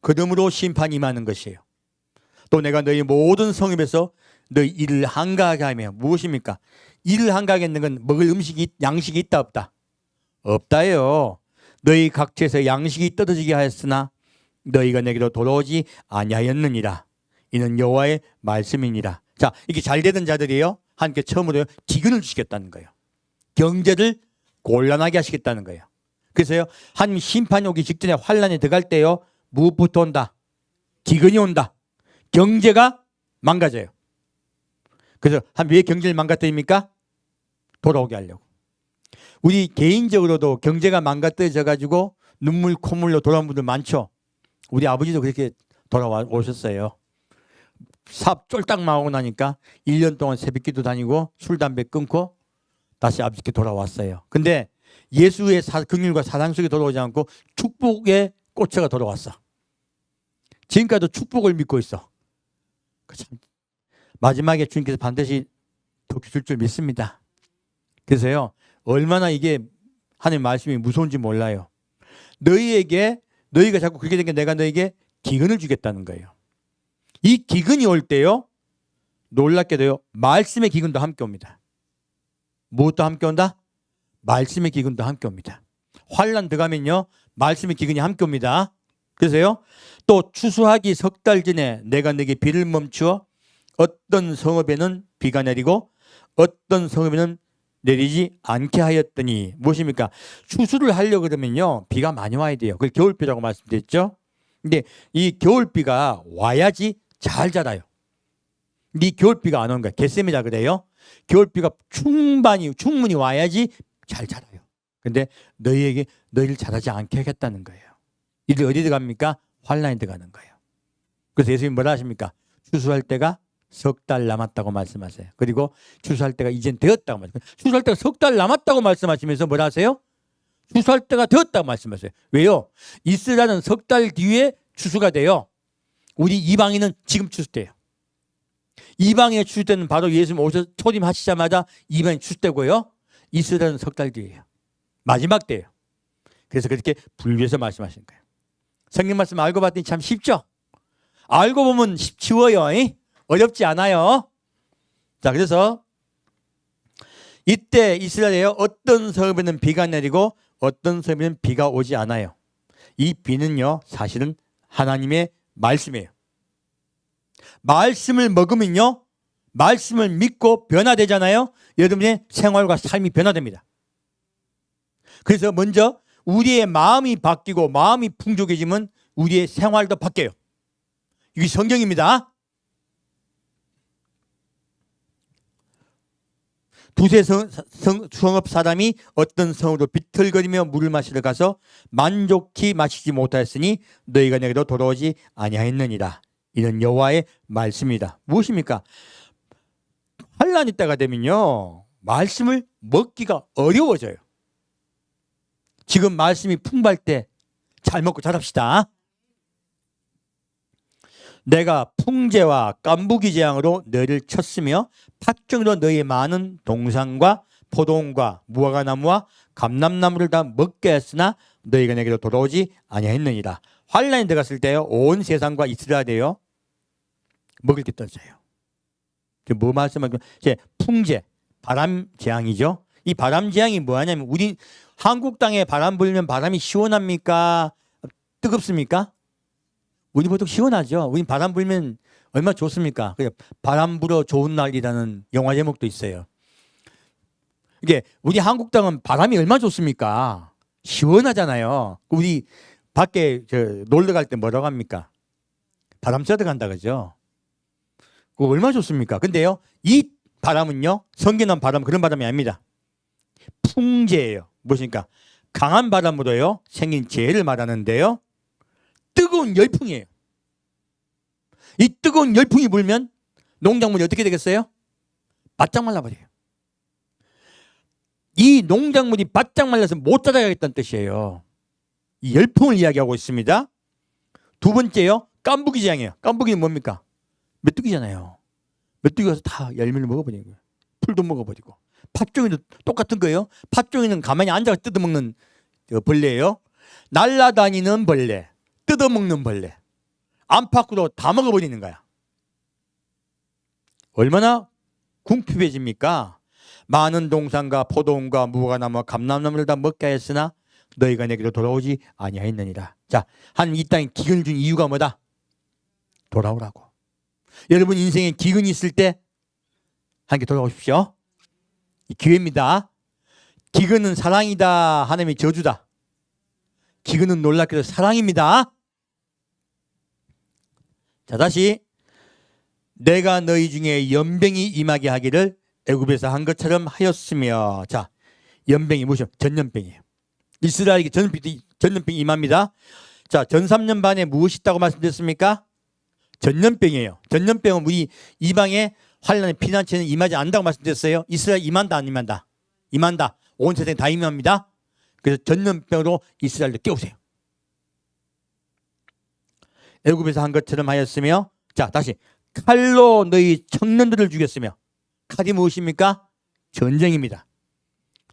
그러므로 심판이 임하는 것이에요. 또 내가 너희 모든 성읍에서 너희 이를 한가하게 하며, 무엇입니까? 이를 한가하게 하는 건 먹을 양식이 있다 없다? 없다예요. 너희 각처에서 양식이 떨어지게 하였으나 너희가 내게로 돌아오지 아니하였느니라. 이는 여호와의 말씀이니라. 자, 이게 잘 되던 자들이에요, 하나님께 처음으로 기근을 주시겠다는 거예요. 경제를 곤란하게 하시겠다는 거예요. 그래서요, 하나님 심판이 오기 직전에 환란이 들어갈 때요, 무엇부터 온다? 기근이 온다. 경제가 망가져요. 그래서 왜 경제를 망가뜨립니까? 돌아오게 하려고. 우리 개인적으로도 경제가 망가뜨려져 가지고 눈물 콧물로 돌아온 분들 많죠. 우리 아버지도 그렇게 돌아오셨어요. 사업 쫄딱 망하고 나니까 1년 동안 새벽기도 다니고 술 담배 끊고 다시 아버지께 돌아왔어요. 근데 예수의 긍휼과 사랑 속에 돌아오지 않고 축복의 꽃차가 돌아왔어. 지금까지도 축복을 믿고 있어. 참, 마지막에 주님께서 반드시 줄 줄 믿습니다. 그래서요, 얼마나 이게 하나님의 말씀이 무서운지 몰라요. 너희가 자꾸 그렇게 된 게 내가 너에게 기근을 주겠다는 거예요. 이 기근이 올 때요, 놀랍게도요, 말씀의 기근도 함께 옵니다. 무엇도 함께 온다? 말씀의 기근도 함께 옵니다. 환난 들어가면요, 말씀의 기근이 함께 옵니다. 그래서요, 또 추수하기 석 달 전에 내가 너에게 비를 멈추어 어떤 성읍에는 비가 내리고 어떤 성읍에는 내리지 않게 하였더니, 무엇입니까? 추수를 하려고 그러면요, 비가 많이 와야 돼요. 그걸 겨울비라고 말씀드렸죠. 근데 이 겨울비가 와야지 잘 자라요. 이 겨울비가 안 오는 거야. 겟셈이라 그래요. 겨울비가 충분히 와야지 잘 자라요. 근데 너희를 자라지 않게 하겠다는 거예요. 이들 어디 들어갑니까? 환란이 들어가는 거예요. 그래서 예수님이 뭐라 하십니까? 추수할 때가 석 달 남았다고 말씀하세요. 그리고 추수할 때가 이젠 되었다고 말씀하세요. 추수할 때가 석 달 남았다고 말씀하시면서 뭐라 하세요? 추수할 때가 되었다고 말씀하세요. 왜요? 이스라엘은 석 달 뒤에 추수가 돼요. 우리 이방인은 지금 추수돼요. 이방인의 추수 때는 바로 예수님 오셔서 초림하시자마자 이방인 추수 때고요. 이스라엘은 석 달 뒤에요. 마지막 때예요. 그래서 그렇게 분류해서 말씀하시는 거예요. 성경 말씀 알고 봤더니 참 쉽죠? 알고 보면 쉬워요. 어렵지 않아요. 자, 그래서 이때 이스라엘에 어떤 성읍에는 비가 내리고 어떤 성읍에는 비가 오지 않아요. 이 비는요, 사실은 하나님의 말씀이에요. 말씀을 먹으면요, 말씀을 믿고 변화되잖아요. 여러분의 생활과 삶이 변화됩니다. 그래서 먼저 우리의 마음이 바뀌고 마음이 풍족해지면 우리의 생활도 바뀌어요. 이게 성경입니다. 두세 성읍 사람이 어떤 성으로 비틀거리며 물을 마시러 가서 만족히 마시지 못하였으니 너희가 내게로 돌아오지 아니하였느니라. 이는 여호와의 말씀이다. 무엇입니까? 환난이 때가 되면요, 말씀을 먹기가 어려워져요. 지금 말씀이 풍부할 때 잘 먹고 자랍시다. 내가 풍제와 깐부기 재앙으로 너희를 쳤으며 팥종으로 너희의 많은 동산과 포도원과 무화과나무와 감람나무를 다 먹게 했으나 너희가 내게로 돌아오지 아니하였느니라. 환난이 들어갔을 때요, 온 세상과 이스라엘이요, 먹을 게 떴어요. 뭐 말씀하면 이제 풍제, 바람 재앙이죠. 이 바람 재앙이 뭐하냐면, 우리 한국 땅에 바람 불면 바람이 시원합니까? 뜨겁습니까? 우리 보통 시원하죠. 우리 바람 불면 얼마나 좋습니까? 바람 불어 좋은 날이라는 영화 제목도 있어요. 이게 우리 한국 땅은 바람이 얼마나 좋습니까? 시원하잖아요. 우리 밖에 놀러 갈 때 뭐라고 합니까? 바람 쐬러 간다 그러죠. 그거 얼마나 좋습니까? 근데요, 이 바람은요, 성경은 바람, 그런 바람이 아닙니다. 풍재예요. 무엇입니까? 강한 바람으로요 생긴 재해를 말하는데요, 뜨거운 열풍이에요. 이 뜨거운 열풍이 불면 농작물이 어떻게 되겠어요? 바짝 말라버려요. 이 농작물이 바짝 말라서 못 자라겠다는 뜻이에요. 이 열풍을 이야기하고 있습니다. 두 번째요, 깐부기 재앙이에요. 깐부기는 뭡니까? 메뚜기잖아요. 메뚜기 가서 다 열매를 먹어버리는 거예요. 풀도 먹어버리고. 팥종이도 똑같은 거예요. 팥종이는 가만히 앉아서 뜯어먹는 벌레예요. 날아다니는 벌레, 뜯어먹는 벌레, 안팎으로 다 먹어버리는 거야. 얼마나 궁핍해집니까? 많은 동산과 포도원과 무화과나무와 감람나무를 다 먹게 하였으나 너희가 내게로 돌아오지 아니하였느니라. 자, 하나님 이 땅에 기근을 준 이유가 뭐다? 돌아오라고. 여러분 인생에 기근이 있을 때 함께 돌아오십시오. 이 기회입니다. 기근은 사랑이다. 하나님의 저주다. 기근은 놀랍게도 사랑입니다. 자, 다시 내가 너희 중에 연병이 임하게 하기를 애굽에서 한 것처럼 하였으며. 자, 연병이 무엇이요? 전염병이에요. 이스라엘에게 전염병이 임합니다. 자, 전 3년 반에 무엇이 있다고 말씀드렸습니까? 전염병이에요. 전염병은 우리 이방의 환란의 피난처는 임하지 않는다고 말씀드렸어요. 이스라엘 임한다 안 임한다? 임한다. 온 세상에 다 임합니다. 그래서 전염병으로 이스라엘도 깨우세요. 애굽에서 한 것처럼 하였으며. 자, 다시 칼로 너희 청년들을 죽였으며. 칼이 무엇입니까? 전쟁입니다.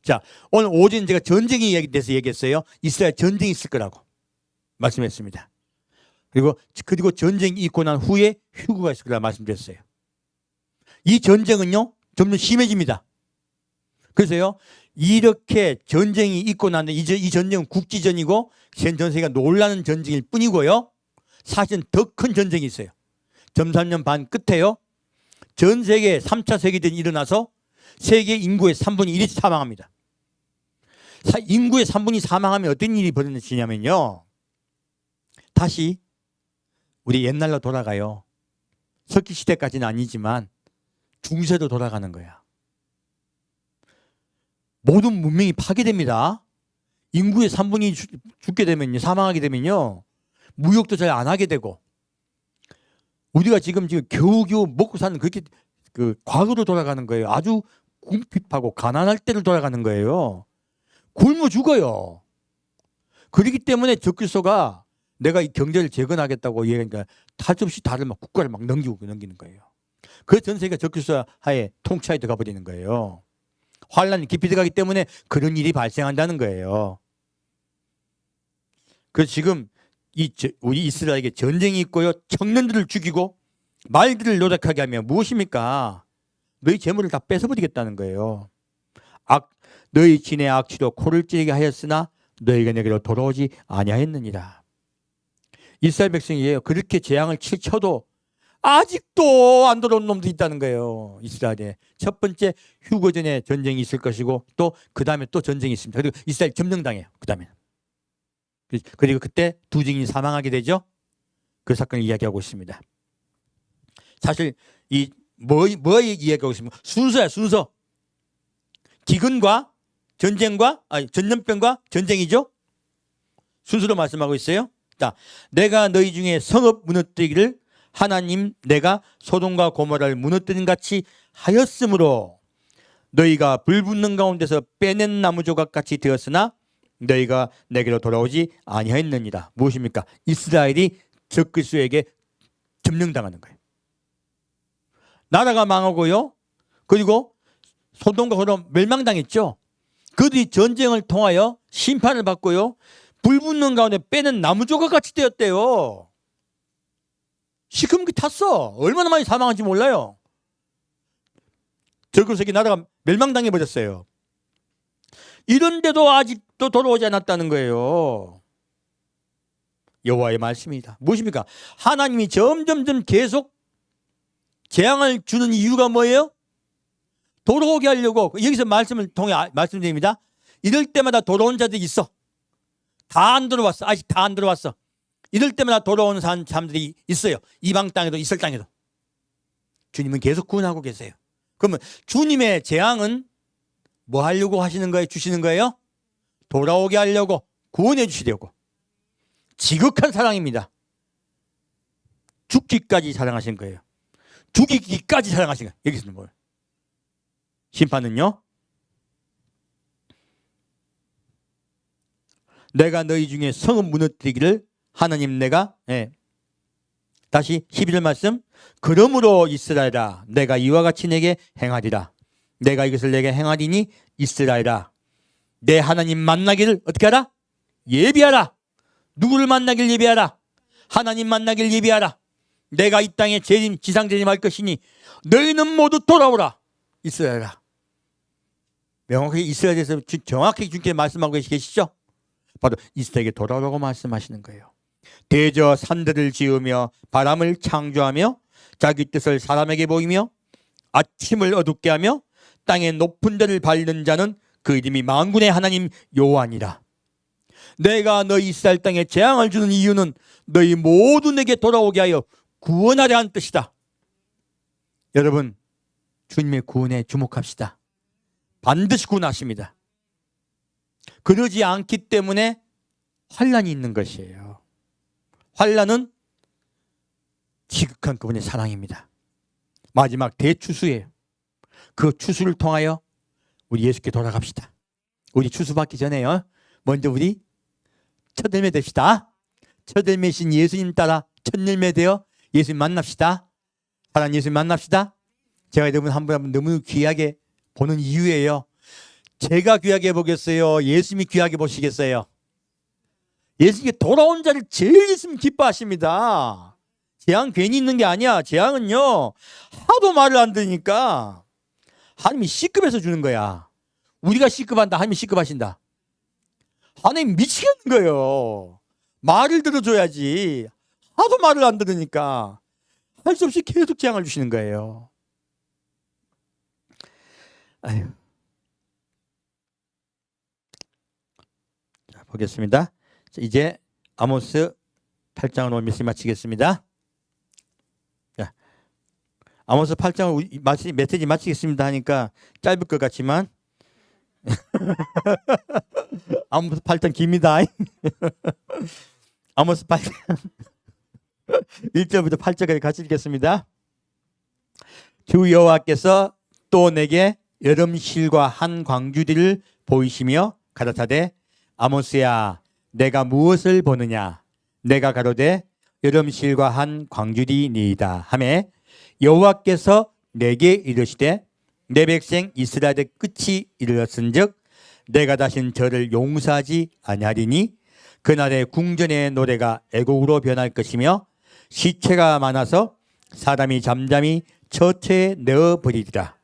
자, 오늘 오전 제가 전쟁에 대해서 얘기했어요. 이스라엘 전쟁이 있을 거라고 말씀했습니다. 그리고 전쟁이 있고 난 후에 휴거가 있을 거라고 말씀드렸어요. 이 전쟁은요 점점 심해집니다. 그래서요, 이렇게 전쟁이 있고 나면 이 전쟁은 국지전이고 전 세계가 놀라는 전쟁일 뿐이고요, 사실은 더 큰 전쟁이 있어요. 전 3년 반 끝에요, 전 세계 3차 세계대전이 일어나서 세계 인구의 3분의 1이 사망합니다. 인구의 3분의 1이 사망하면 어떤 일이 벌어지냐면요, 다시 우리 옛날로 돌아가요. 석기시대까지는 아니지만 중세로 돌아가는 거야. 모든 문명이 파괴됩니다. 인구의 3분의 1이 죽게 되면요, 사망하게 되면요, 무역도 잘 안 하게 되고, 우리가 지금 겨우겨우 먹고 사는 그렇게 과거로 돌아가는 거예요. 아주 궁핍하고 가난할 때를 돌아가는 거예요. 굶어 죽어요. 그렇기 때문에 적그리스도가 내가 이 경제를 재건하겠다고 얘기하니까 할 수 없이 다들 막 국가를 막 넘기는 거예요. 그 전 세계가 적그리스도 하에 통치하에 들어가 버리는 거예요. 환란이 깊이 들어가기 때문에 그런 일이 발생한다는 거예요. 그래서 지금 우리 이스라엘에게 전쟁이 있고요, 청년들을 죽이고 말들을 노력하게 하면 무엇입니까? 너희 재물을 다 뺏어버리겠다는 거예요. 너희 진의 악취로 코를 찌르게 하였으나 너희가 내게로 돌아오지 아니하였느니라. 이스라엘 백성이에요. 그렇게 재앙을 쳐도 아직도 안 돌아온 놈도 있다는 거예요. 이스라엘에 첫 번째 휴거 전에 전쟁이 있을 것이고 또 그 다음에 또 전쟁이 있습니다. 그리고 이스라엘 점령당해요. 그 다음에 그리고 그때 두 증인이 사망하게 되죠. 그 사건을 이야기하고 있습니다. 사실 이 뭐 이야기하고 있습니까? 순서야, 순서. 기근과 전쟁과 전염병과 전쟁이죠. 순서로 말씀하고 있어요. 자, 내가 너희 중에 성읍 무너뜨리기를 하나님 내가 소돔과 고모라를 무너뜨린 같이 하였으므로 너희가 불 붙는 가운데서 빼낸 나무 조각같이 되었으나 너희가 내게로 돌아오지 아니하였느니라. 무엇입니까? 이스라엘이 적그리스도에게 점령당하는 거예요. 나라가 망하고요. 그리고 소돔과 고모라 멸망당했죠. 그들이 전쟁을 통하여 심판을 받고요. 불 붙는 가운데 빼낸 나무 조각같이 되었대요. 시커멓게 탔어. 얼마나 많이 사망한지 몰라요. 적그리스도에게 나라가 멸망당해 버렸어요. 이런데도 아직도 돌아오지 않았다는 거예요. 여호와의 말씀입니다. 무엇입니까? 하나님이 점점점 계속 재앙을 주는 이유가 뭐예요? 돌아오게 하려고. 여기서 말씀을 통해 말씀드립니다. 이럴 때마다 돌아온 자들이 있어. 다 안 들어왔어. 아직 다 안 들어왔어. 이럴 때마다 돌아오는 사람들이 있어요. 이방 땅에도 이스라엘 땅에도. 주님은 계속 구원하고 계세요. 그러면 주님의 재앙은 뭐 하려고 하시는 거예요? 주시는 거예요? 돌아오게 하려고, 구원해 주시려고. 지극한 사랑입니다. 죽기까지 사랑하신 거예요. 죽이기까지 사랑하신 거예요. 여기서는 뭐예요? 심판은요? 내가 너희 중에 성읍 무너뜨리기를 하나님 내가 다시 11절 말씀. 그러므로 이스라엘아 내가 이와 같이 내게 행하리라. 내가 이것을 내게 행하리니 이스라엘아 내 하나님 만나기를 어떻게 하라? 예비하라. 누구를 만나길 예비하라? 하나님 만나길 예비하라. 내가 이 땅에 지상재림할 것이니 너희는 모두 돌아오라. 이스라엘아. 명확하게 이스라엘에서 정확하게 주님께 말씀하고 계시죠? 바로 이스라엘에게 돌아오라고 말씀하시는 거예요. 대저 산들을 지으며 바람을 창조하며 자기 뜻을 사람에게 보이며 아침을 어둡게 하며 땅의 높은 데를 밟는 자는 그 이름이 만군의 하나님 여호와니라. 내가 너희 이스라엘 땅에 재앙을 주는 이유는 너희 모두 내게 돌아오게 하여 구원하려 한 뜻이다. 여러분, 주님의 구원에 주목합시다. 반드시 구원하십니다. 그러지 않기 때문에 환난이 있는 것이에요. 환난은 지극한 그분의 사랑입니다. 마지막 대추수예요. 그 추수를 통하여 우리 예수께 돌아갑시다. 우리 추수 받기 전에요. 먼저 우리 첫 열매 됩시다. 첫 열매신 예수님 따라 첫 열매 되어 예수님 만납시다. 사랑하는 예수님 만납시다. 제가 여러분 한 분 한 분 너무 귀하게 보는 이유예요. 제가 귀하게 보겠어요? 예수님이 귀하게 보시겠어요? 예수님께 돌아온 자를 제일 예수님 기뻐하십니다. 재앙 괜히 있는 게 아니야. 재앙은요 하도 말을 안 들으니까 하나님이 C급에서 주는 거야. 우리가 C급한다. 하나님이 C급하신다. 하나님 미치겠는 거예요. 말을 들어줘야지. 하도 말을 안 들으니까 할 수 없이 계속 재앙을 주시는 거예요. 아유. 자, 보겠습니다. 자, 이제 아모스 8장을 오늘 말씀 마치겠습니다. 자, 아모스 8장을 메시지 마치겠습니다 하니까 짧을 것 같지만 아모스 8장 깁니다. 아모스 8장 1절부터 8절까지 같이 읽겠습니다. 주 여호와께서 또 내게 여름실과 한 광주리를 보이시며 가라사대 아모스야 내가 무엇을 보느냐 내가 가로되 여름실과 한 광주리니이다 하매 여호와께서 내게 이르시되 내 백성 이스라엘의 끝이 이르렀은즉 내가 다신 저를 용서하지 아니하리니 그날의 궁전의 노래가 애곡으로 변할 것이며 시체가 많아서 사람이 잠잠히 처처에 넣어버리리라.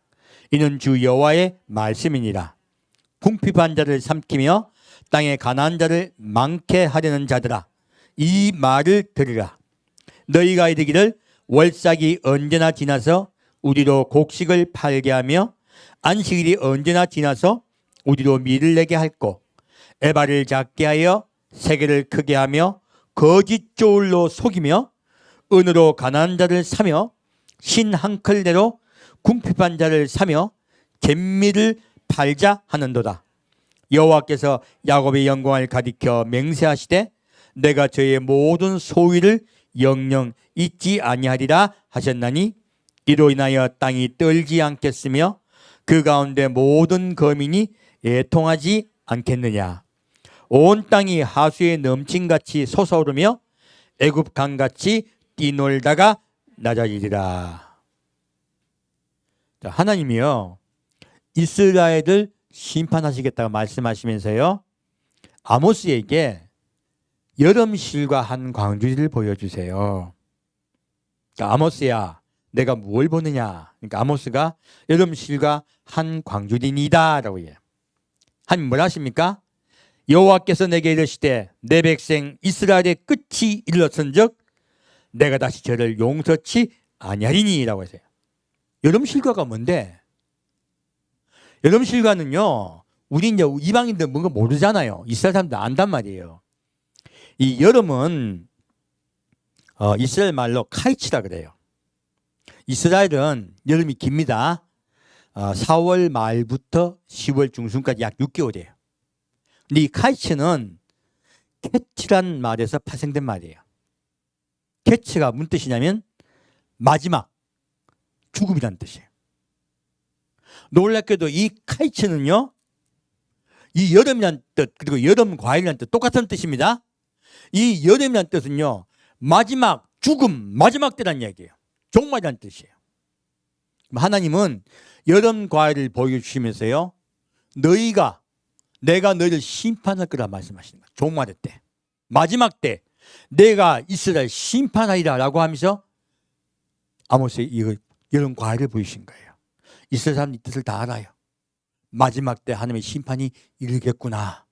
이는 주 여호와의 말씀이니라. 궁핍한 자를 삼키며 땅에 가난한 자를 많게 하려는 자들아, 이 말을 들으라. 너희가 이르기를 월삭이 언제나 지나서 우리로 곡식을 팔게 하며 안식일이 언제나 지나서 우리로 밀을 내게 할꼬, 에바를 작게 하여 세계를 크게 하며 거짓 조울로 속이며 은으로 가난한 자를 사며 신 한 클내로 궁핍한 자를 사며 잼미를 팔자 하는도다. 여호와께서 야곱의 영광을 가리켜 맹세하시되 내가 저의 모든 소위를 영영 잊지 아니하리라 하셨나니 이로 인하여 땅이 떨지 않겠으며 그 가운데 모든 거민이 애통하지 않겠느냐. 온 땅이 하수에 넘친같이 솟아오르며 애굽 강같이 뛰놀다가 낮아지리라. 하나님이요, 이스라엘을 심판하시겠다고 말씀하시면서요, 아모스에게 여름실과 한 광주리를 보여주세요. 그러니까 아모스야, 내가 뭘 보느냐. 그러니까 아모스가 여름실과 한 광주리니다 라고 해요. 하나님 뭘 하십니까? 여호와께서 내게 이르시되 내 백성 이스라엘의 끝이 이르렀은즉 내가 다시 저를 용서치 아니하리니 라고 하세요. 여름실과가 뭔데? 여름실과는요, 우리 이제 이방인들 뭔가 모르잖아요. 이스라엘 사람들 안단 말이에요. 이 여름은 이스라엘 말로 카이치라 그래요. 이스라엘은 여름이 깁니다. 4월 말부터 10월 중순까지 약 6개월이에요. 근데 이 카이치는 캐치란 말에서 파생된 말이에요. 캐치가 무슨 뜻이냐면 마지막, 죽음이라는 뜻이에요. 놀랍게도 이 카이치는요, 이 여름이라는 뜻, 그리고 여름 과일이라는 뜻 똑같은 뜻입니다. 이 여름이라는 뜻은요, 마지막, 죽음, 마지막 때라는 얘기예요. 종말이라는 뜻이에요. 하나님은 여름 과일을 보여주시면서요, 내가 너희를 심판할 거라 말씀하시는 거예요. 종말의 때, 마지막 때 내가 이스라엘 심판하리라 라고 하면서 아모스에 이 여름 과일을 보이신 거예요. 이스라엘 사람들이 뜻을 다 알아요. 마지막 때 하나님의 심판이 이르겠구나.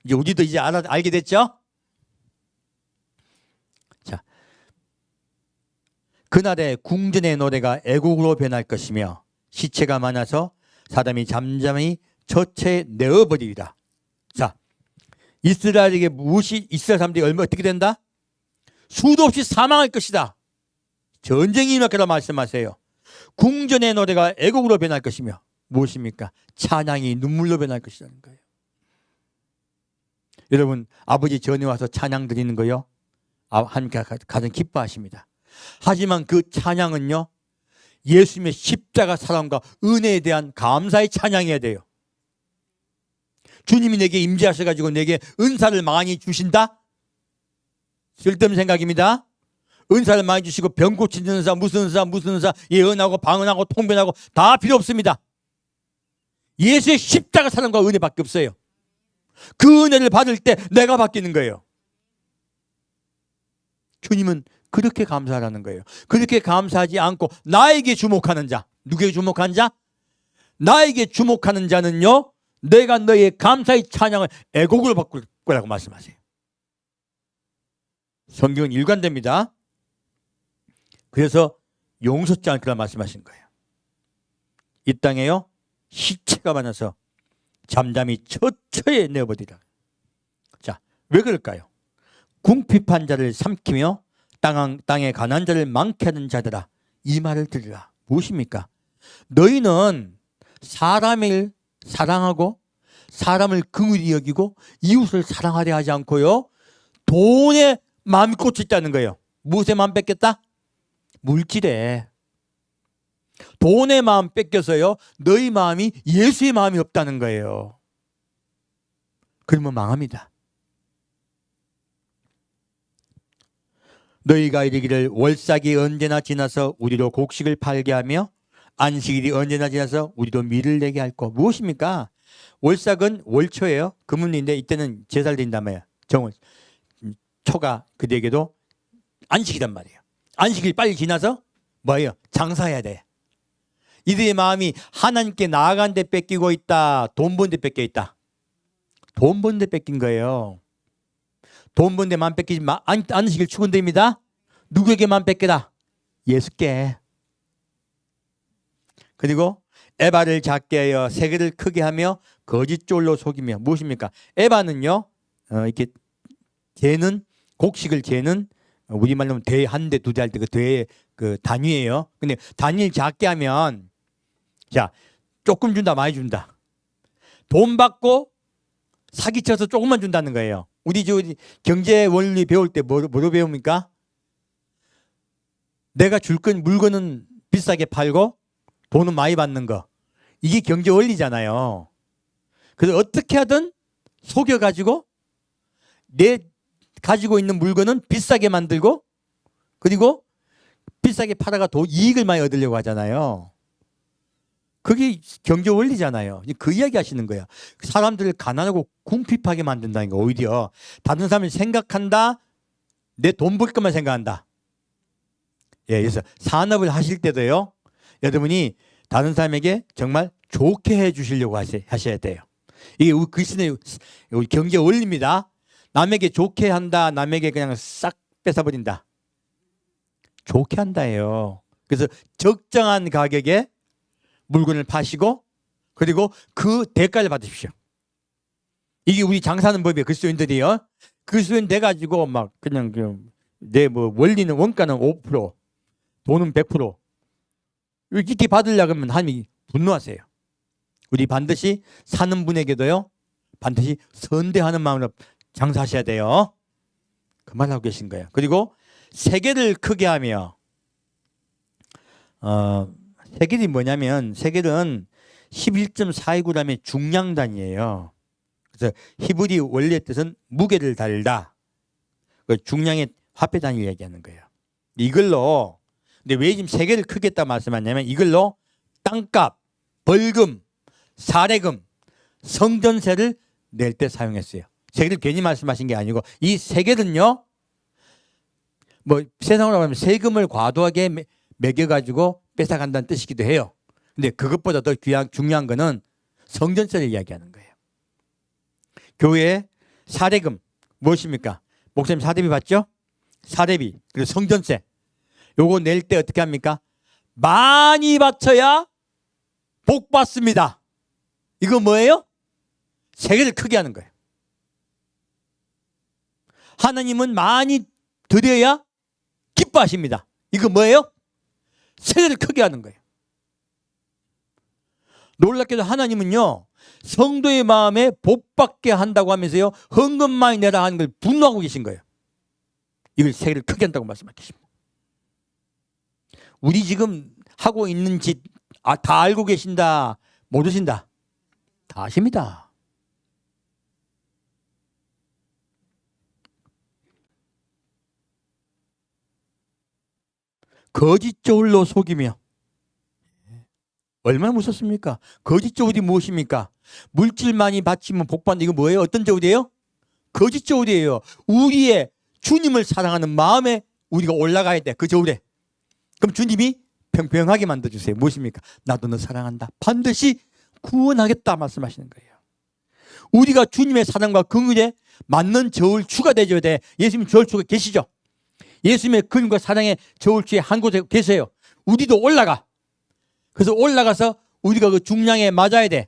이제 우리도 이제 알게 됐죠? 자, 그날에 궁전의 노래가 애곡으로 변할 것이며 시체가 많아서 사람이 잠잠히 처체에 내어버리리라. 자, 이스라엘에게 이스라엘 사람들이 어떻게 된다? 수도 없이 사망할 것이다. 전쟁이 임할 거라 말씀하세요. 궁전의 노래가 애곡으로 변할 것이며 무엇입니까? 찬양이 눈물로 변할 것이라는 거예요. 여러분, 아버지 전에 와서 찬양 드리는 거요, 하나님께 가장 기뻐하십니다. 하지만 그 찬양은요, 예수님의 십자가 사랑과 은혜에 대한 감사의 찬양이어야 돼요. 주님이 내게 임재하셔가지고 내게 은사를 많이 주신다? 쓸데없는 생각입니다. 은사를 많이 주시고 병 고치는 은사, 무슨 은사, 예언하고 방언하고 통변하고 다 필요 없습니다. 예수의 십자가 사랑과 은혜밖에 없어요. 그 은혜를 받을 때 내가 바뀌는 거예요. 주님은 그렇게 감사하라는 거예요. 그렇게 감사하지 않고 나에게 주목하는 자, 누구에게 주목하는 자? 나에게 주목하는 자는요, 내가 너의 감사의 찬양을 애곡으로 바꿀 거라고 말씀하세요. 성경은 일관됩니다. 그래서 용서치 않으라 말씀하신 거예요. 이 땅에요, 시체가 많아서 잠잠히 처처에 내어버리라. 자, 왜 그럴까요? 궁핍한 자를 삼키며 땅에 가난한 자를 많게 하는 자들아, 이 말을 들으라. 무엇입니까? 너희는 사람을 사랑하고 사람을 긍휼히 여기고 이웃을 사랑하려 하지 않고요, 돈에 마음이 꽂혀 있다는 거예요. 무엇에 마음 뺏겼다? 물질에. 돈의 마음 뺏겨서요, 너희 마음이 예수의 마음이 없다는 거예요. 그러면 망합니다. 너희가 이르기를 월삭이 언제나 지나서 우리로 곡식을 팔게 하며 안식일이 언제나 지나서 우리도 밀을 내게 할 것. 무엇입니까? 월삭은 월초예요. 금운인데 이때는 제사를 드린단 말이에요. 정월. 초가 그들에게도 안식이란 말이에요. 안식일 빨리 지나서 뭐예요? 장사해야 돼. 이들의 마음이 하나님께 나아간 데 뺏기고 있다. 돈 번 데 뺏겨 있다. 돈 번데 뺏긴 거예요. 돈 번데만 뺏기지 않으시길 축원드립니다. 누구에게만 뺏겨라? 예수께. 그리고 에바를 작게 하여 세계를 크게 하며 거짓졸로 속이며. 무엇입니까? 에바는요, 이렇게 재는, 곡식을 재는, 우리말로 대 한 대, 두 대 할 때 그 대의 그 단위예요. 근데 단위를 작게 하면, 자, 조금 준다, 많이 준다. 돈 받고 사기쳐서 조금만 준다는 거예요. 우리 경제 원리 배울 때 뭐로 배웁니까? 내가 줄 건 물건은 비싸게 팔고 돈은 많이 받는 거. 이게 경제 원리잖아요. 그래서 어떻게 하든 속여가지고 내 가지고 있는 물건은 비싸게 만들고 그리고 비싸게 팔아가 이익을 많이 얻으려고 하잖아요. 그게 경제 원리잖아요. 그 이야기 하시는 거예요. 사람들을 가난하고 궁핍하게 만든다는 거. 오히려 다른 사람을 생각한다. 내 돈 벌 것만 생각한다. 예, 그래서 산업을 하실 때도요. 여러분이 다른 사람에게 정말 좋게 해 주시려고 하셔야 돼요. 이게 우리 그리스도의 우리 경제 원리입니다. 남에게 좋게 한다. 남에게 그냥 싹 뺏어버린다. 좋게 한다예요. 그래서 적정한 가격에 물건을 파시고 그리고 그 대가를 받으십시오. 이게 우리 장사하는 법이에요. 그리스도인들이요. 그리스도인 돼가지고 막 그냥 내 뭐 원리는 원가는 5%, 돈은 100%. 이렇게 받으려고 하면 하나님이 분노하세요. 우리 반드시 사는 분에게도요. 반드시 선대하는 마음으로 장사하셔야 돼요. 그 말하고 계신 거예요. 그리고 세계를 크게 하며 세겔이 뭐냐면 세겔은 11.429g의 중량단위예요. 그래서 히브리 원리의 뜻은 무게를 달다. 그 중량의 화폐 단위를 얘기하는 거예요. 이걸로 근데 왜 지금 세계를 크게 했다 말씀하냐면 이걸로 땅값, 벌금, 사례금, 성전세를 낼 때 사용했어요. 세계를 괜히 말씀하신 게 아니고 이 세계는요. 뭐 세상으로 하면 세금을 과도하게 매겨가지고 뺏어간다는 뜻이기도 해요. 근데 그것보다 더 중요한 거는 성전세를 이야기하는 거예요. 교회에 사례금 무엇입니까? 목사님 사례비 받죠? 사례비 그리고 성전세 요거 낼 때 어떻게 합니까? 많이 바쳐야 복 받습니다. 이거 뭐예요? 세계를 크게 하는 거예요. 하나님은 많이 드려야 기뻐하십니다. 이거 뭐예요? 세계를 크게 하는 거예요. 놀랍게도 하나님은요. 성도의 마음에 복받게 한다고 하면서요. 헌금 많이 내라 하는 걸 분노하고 계신 거예요. 이걸 세계를 크게 한다고 말씀하고 계십니다. 우리 지금 하고 있는 짓 다 알고 계신다. 모르신다. 다 아십니다. 거짓 저울로 속이며 얼마나 무섭습니까? 거짓 저울이 무엇입니까? 물질 많이 바치면 복 받는 이거 뭐예요? 어떤 저울이에요? 거짓 저울이에요. 우리의 주님을 사랑하는 마음에 우리가 올라가야 돼. 그 저울에. 그럼 주님이 평평하게 만들어주세요. 무엇입니까? 나도 너 사랑한다. 반드시 구원하겠다 말씀하시는 거예요. 우리가 주님의 사랑과 긍휼에 맞는 저울추가 되어야 돼. 예수님 저울추가 계시죠? 예수님의 긍휼과 사랑의 저울추에 한 곳에 계세요. 우리도 올라가. 그래서 올라가서 우리가 그 중량에 맞아야 돼.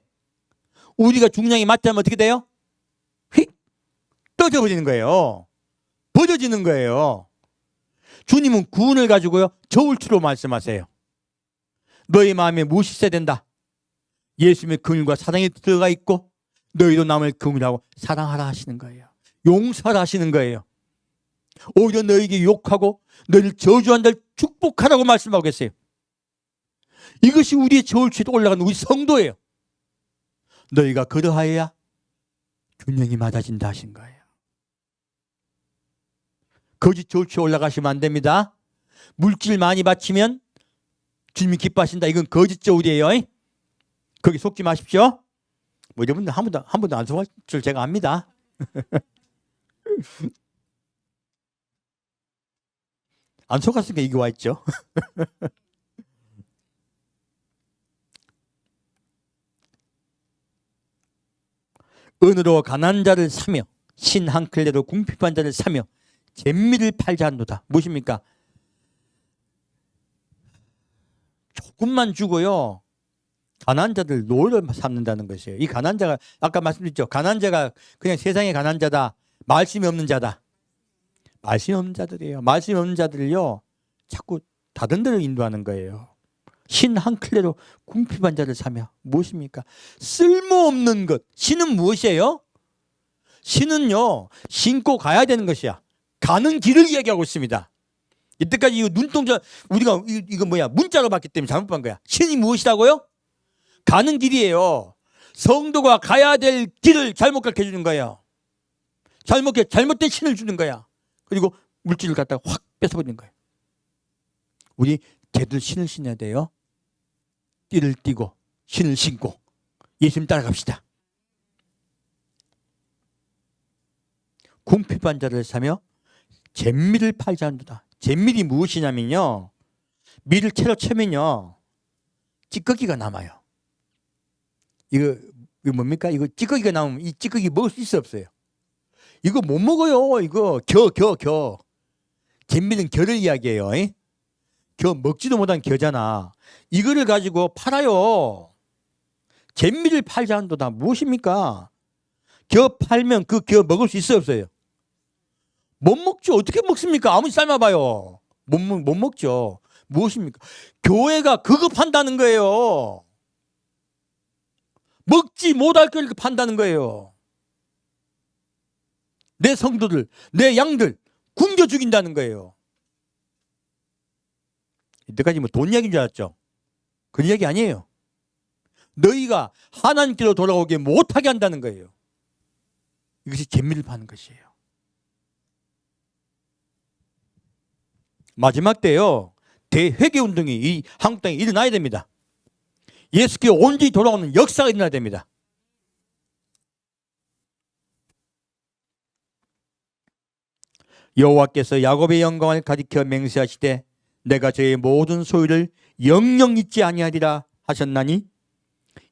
우리가 중량에 맞지 않으면 어떻게 돼요? 휙 떠져버리는 거예요. 버려지는 거예요. 주님은 구원을 가지고요. 저울추로 말씀하세요. 너희 마음에 무엇이 있어야 된다? 예수님의 긍휼과 사랑이 들어가 있고 너희도 남을 긍휼하고 사랑하라 하시는 거예요. 용서하라 하시는 거예요. 오히려 너에게 욕하고 너희를 저주한 자를 축복하라고 말씀하고 계세요. 이것이 우리의 저울추에 올라가는 우리 성도예요. 너희가 그러하여야 균형이 맞아진다 하신 거예요. 거짓 저울추에 올라가시면 안 됩니다. 물질 많이 바치면 주님이 기뻐하신다. 이건 거짓 저울이에요. 거기 속지 마십시오. 뭐 여러분들 한 번도 안 속을 줄 제가 압니다. 안 속았으니까 이게 와 있죠. 은으로 가난한 자를 사며 신 한 클레로 궁핍한 자를 사며 잿미를 팔자 한도다. 무엇입니까? 조금만 주고요, 가난한 자들 노예로 삼는다는 것이에요. 이 가난한 자가 아까 말씀드렸죠. 가난한 자가 그냥 세상에 가난한 자다, 말씀이 없는 자다. 말씀이 없는 자들이에요. 말씀이 없는 자들을요 자꾸 다른 데로 인도하는 거예요. 신 한 클레로 궁핍한 자를 사며 무엇입니까? 쓸모없는 것. 신은 무엇이에요? 신은요 신고 가야 되는 것이야. 가는 길을 이야기하고 있습니다. 이때까지 이거 눈동자 우리가 이거 뭐야 문자로 봤기 때문에 잘못 본 거야. 신이 무엇이라고요? 가는 길이에요. 성도가 가야 될 길을 잘못 가르쳐 주는 거예요. 잘못된 신을 주는 거야. 그리고 물질을 갖다가 확 뺏어버리는 거예요. 우리 제대로 신을 신어야 돼요. 띠를 띠고 신을 신고 예수님 따라갑시다. 궁핍한 자를 사며 잿밀을 팔자 한도다. 잿밀이 무엇이냐면요, 밀을 채로 채면요 찌꺼기가 남아요. 이거 뭡니까? 이거 찌꺼기가 남으면 이 찌꺼기 먹을 수 있어 없어요? 이거 못 먹어요. 이거 겨. 잿밀은 겨를 이야기해요. 겨 먹지도 못한 겨잖아. 이거를 가지고 팔아요. 잿밀을 팔자 한도다. 무엇입니까? 겨 팔면 그 겨 먹을 수 있어 없어요? 못 먹죠. 어떻게 먹습니까? 아무리 삶아봐요. 못 먹죠. 무엇입니까? 교회가 그거 판다는 거예요. 먹지 못할 걸 판다는 거예요. 내 성도들, 내 양들 굶겨 죽인다는 거예요. 이때까지 뭐 돈 이야기인 줄 알았죠? 그런 이야기 아니에요. 너희가 하나님께로 돌아오게 못하게 한다는 거예요. 이것이 잿밀을 파는 것이에요. 마지막 때요 대회개운동이 이 한국 땅에 일어나야 됩니다. 예수께 온전히 돌아오는 역사가 일어나야 됩니다. 여호와께서 야곱의 영광을 가리켜 맹세하시되 내가 저의 모든 소유를 영영 잊지 아니하리라 하셨나니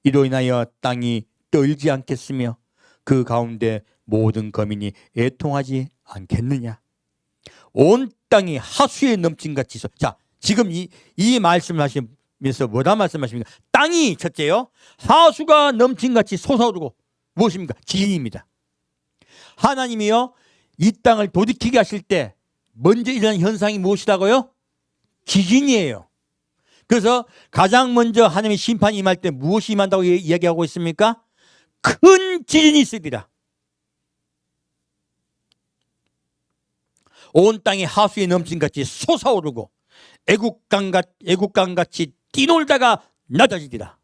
이로 인하여 땅이 떨지 않겠으며 그 가운데 모든 거민이 애통하지 않겠느냐. 온 땅이 하수에 넘친같이. 자, 지금 이 말씀을 하시면서 뭐라 말씀하십니까? 땅이 첫째요 하수가 넘친같이 솟아오르고 무엇입니까? 지진입니다. 하나님이요 이 땅을 도둑히게 하실 때 먼저 일어나는 현상이 무엇이라고요? 지진이에요. 그래서 가장 먼저 하나님의 심판이 임할 때 무엇이 임한다고 이야기하고 있습니까? 큰 지진이 있으리라. 온 땅이 하수에 넘친같이 솟아오르고 애국강같이 뛰놀다가 낮아지리라.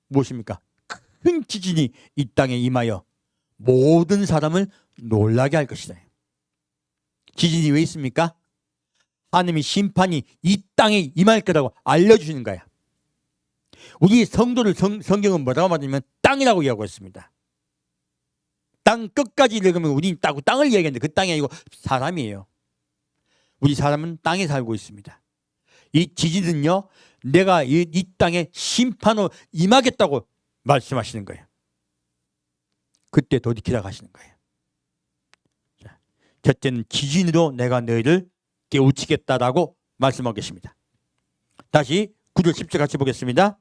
무엇입니까? 큰 지진이 이 땅에 임하여 모든 사람을 놀라게 할 것이다. 지진이 왜 있습니까? 하나님의 심판이 이 땅에 임할 거라고 알려주시는 거야. 우리 성도를 성경은 뭐라고 말하냐면 땅이라고 이야기하고 있습니다. 땅 끝까지 읽으면 우리는 땅을 이야기하는데 그 땅이 아니고 사람이에요. 우리 사람은 땅에 살고 있습니다. 이 지진은요 내가 이 땅에 심판으로 임하겠다고 말씀하시는 거예요. 그때 돌이키라고 하시는 거예요. 자, 첫째는 지진으로 내가 너희를 깨우치겠다라고 말씀하고 계십니다. 다시 9절 10절 같이 보겠습니다.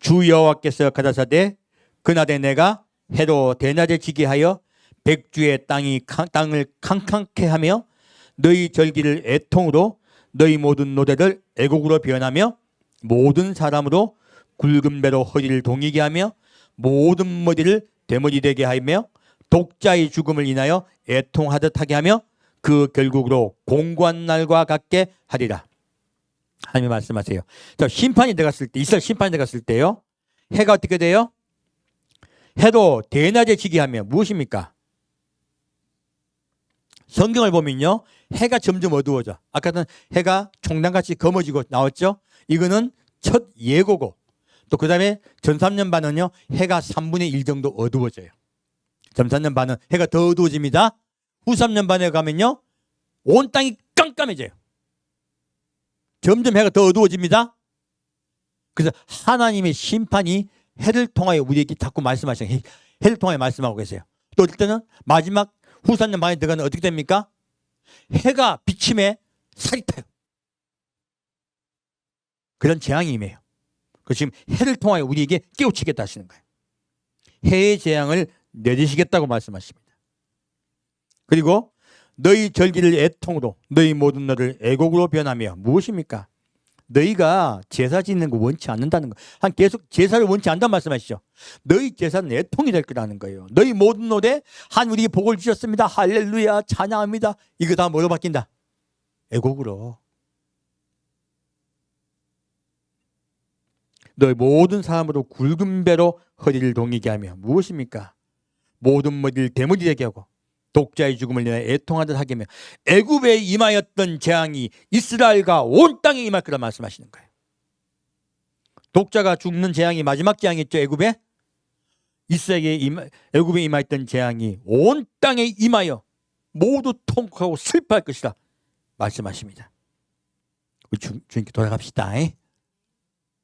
주 여호와께서 가라사대 그날에 내가 해로 대낮에 지게 하여 백주의 땅을 캄캄케 하며 너희 절기를 애통으로 너희 모든 노래를 애곡으로 변하며 모든 사람으로 굵은 배로 허리를 동이게 하며 모든 머리를 대머리 되게 하며 독자의 죽음을 인하여 애통하듯 하게 하며 그 결국으로 공고한 날과 같게 하리라. 하나님이 말씀하세요. 자, 심판이 들어갔을 때 이스라엘 심판이 들어갔을 때요 해가 어떻게 돼요? 해도 대낮에 지게 하며 무엇입니까? 성경을 보면요 해가 점점 어두워져. 아까는 해가 총단같이 검어지고 나왔죠. 이거는 첫 예고고 또 그 다음에 전 3년 반은요 해가 3분의 1 정도 어두워져요. 전 3년 반은 해가 더 어두워집니다. 후 3년 반에 가면요 온 땅이 깜깜해져요. 점점 해가 더 어두워집니다. 그래서 하나님의 심판이 해를 통하여 우리에게 자꾸 말씀하시는 해를 통하여 말씀하고 계세요. 또 어떨 때는 마지막 후산년 반에 들어가는 어떻게 됩니까? 해가 비침에 살이 타요. 그런 재앙이 임해요. 그 지금 해를 통하여 우리에게 깨우치겠다 하시는 거예요. 해의 재앙을 내리시겠다고 말씀하십니다. 그리고 너희 절기를 애통으로 너희 모든 너를 애곡으로 변하며 무엇입니까? 너희가 제사 짓는 거 원치 않는다는 거. 한 계속 제사를 원치 않는다는 말씀하시죠. 너희 제사는 애통이 될 거라는 거예요. 너희 모든 노래 한 우리에게 복을 주셨습니다. 할렐루야 찬양합니다. 이거 다 뭐로 바뀐다? 애곡으로. 너희 모든 사람으로 굵은 배로 허리를 동이게 하며 무엇입니까? 모든 머리를 대머리 되게 하고 독자의 죽음을 인해 애통하듯 하게 하며 애굽에 임하였던 재앙이 이스라엘과 온 땅에 임할 거라 말씀하시는 거예요. 독자가 죽는 재앙이 마지막 재앙이었죠. 애굽에 애굽에 임하였던 재앙이 온 땅에 임하여 모두 통곡하고 슬퍼할 것이라 말씀하십니다. 우리 주님께 돌아갑시다.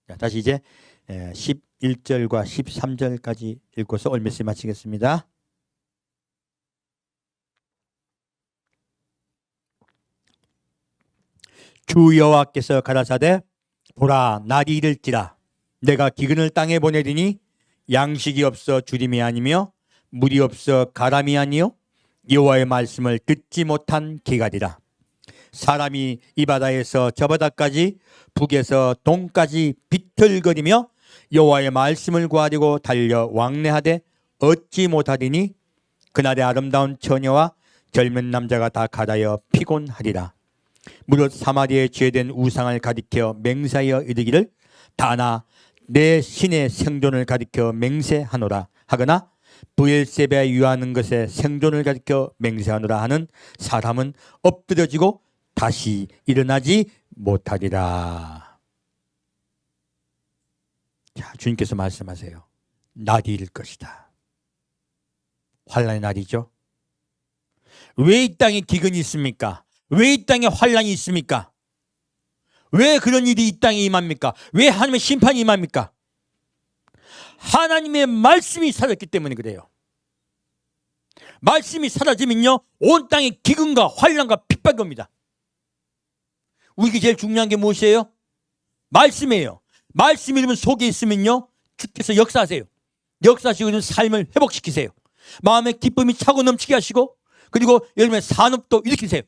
자, 다시 이제 11절과 13절까지 읽고서 오늘 메시지 마치겠습니다. 주 여호와께서 가라사대 보라 날이 이를지라 내가 기근을 땅에 보내리니 양식이 없어 주림이 아니며 물이 없어 가람이 아니요 여호와의 말씀을 듣지 못한 기갈이라. 사람이 이 바다에서 저 바다까지 북에서 동까지 비틀거리며 여호와의 말씀을 구하려고 달려 왕래하되 얻지 못하리니 그날의 아름다운 처녀와 젊은 남자가 다 가다여 피곤하리라. 무릇 사마리아에 죄된 우상을 가리켜 맹세하여 이르기를 다나 내 신의 생존을 가리켜 맹세하노라 하거나 브엘세바에 유하는 것에 생존을 가리켜 맹세하노라 하는 사람은 엎드려지고 다시 일어나지 못하리라. 자, 주님께서 말씀하세요. 날이 이를 것이다. 환난의 날이죠. 왜 이 땅에 기근이 있습니까? 왜 이 땅에 환난이 있습니까? 왜 그런 일이 이 땅에 임합니까? 왜 하나님의 심판이 임합니까? 하나님의 말씀이 사라졌기 때문에 그래요. 말씀이 사라지면요 온 땅에 기근과 환난과 핍박이 옵니다. 우리에게 제일 중요한 게 무엇이에요? 말씀이에요. 말씀 이름은 속에 있으면요 주께서 역사하세요. 역사하시고 삶을 회복시키세요. 마음의 기쁨이 차고 넘치게 하시고 그리고 여러분의 산업도 일으키세요.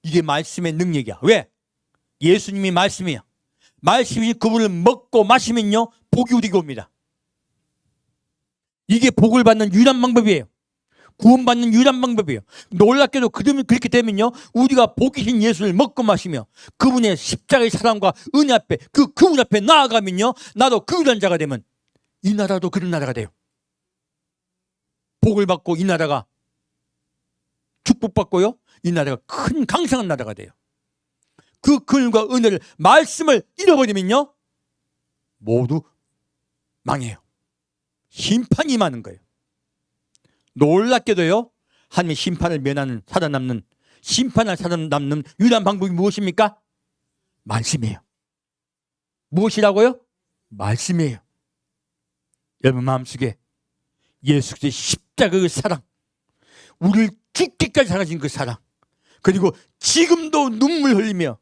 이게 말씀의 능력이야. 왜? 예수님이 말씀이야. 말씀이 그분을 먹고 마시면요 복이 우리에게 옵니다. 이게 복을 받는 유일한 방법이에요. 구원받는 유일한 방법이에요. 놀랍게도 그렇게 되면요 우리가 복이신 예수를 먹고 마시며 그분의 십자가의 사랑과 은혜 앞에 그분 앞에 나아가면요 나도 그 위대한 자가 되면 이 나라도 그런 나라가 돼요. 복을 받고 이 나라가 축복받고요 이 나라가 큰 강성한 나라가 돼요. 그 근과 은혜를 말씀을 잃어버리면요 모두 망해요. 심판이 임하는 거예요. 놀랍게도요 하나님의 심판을 면하는 살아남는 심판을 살아남는 유일한 방법이 무엇입니까? 말씀이에요. 무엇이라고요? 말씀이에요. 여러분 마음속에 예수 그리스도의 십자가의 사랑, 우리를 죽기까지 사랑하신 그 사랑, 그리고 지금도 눈물 흘리며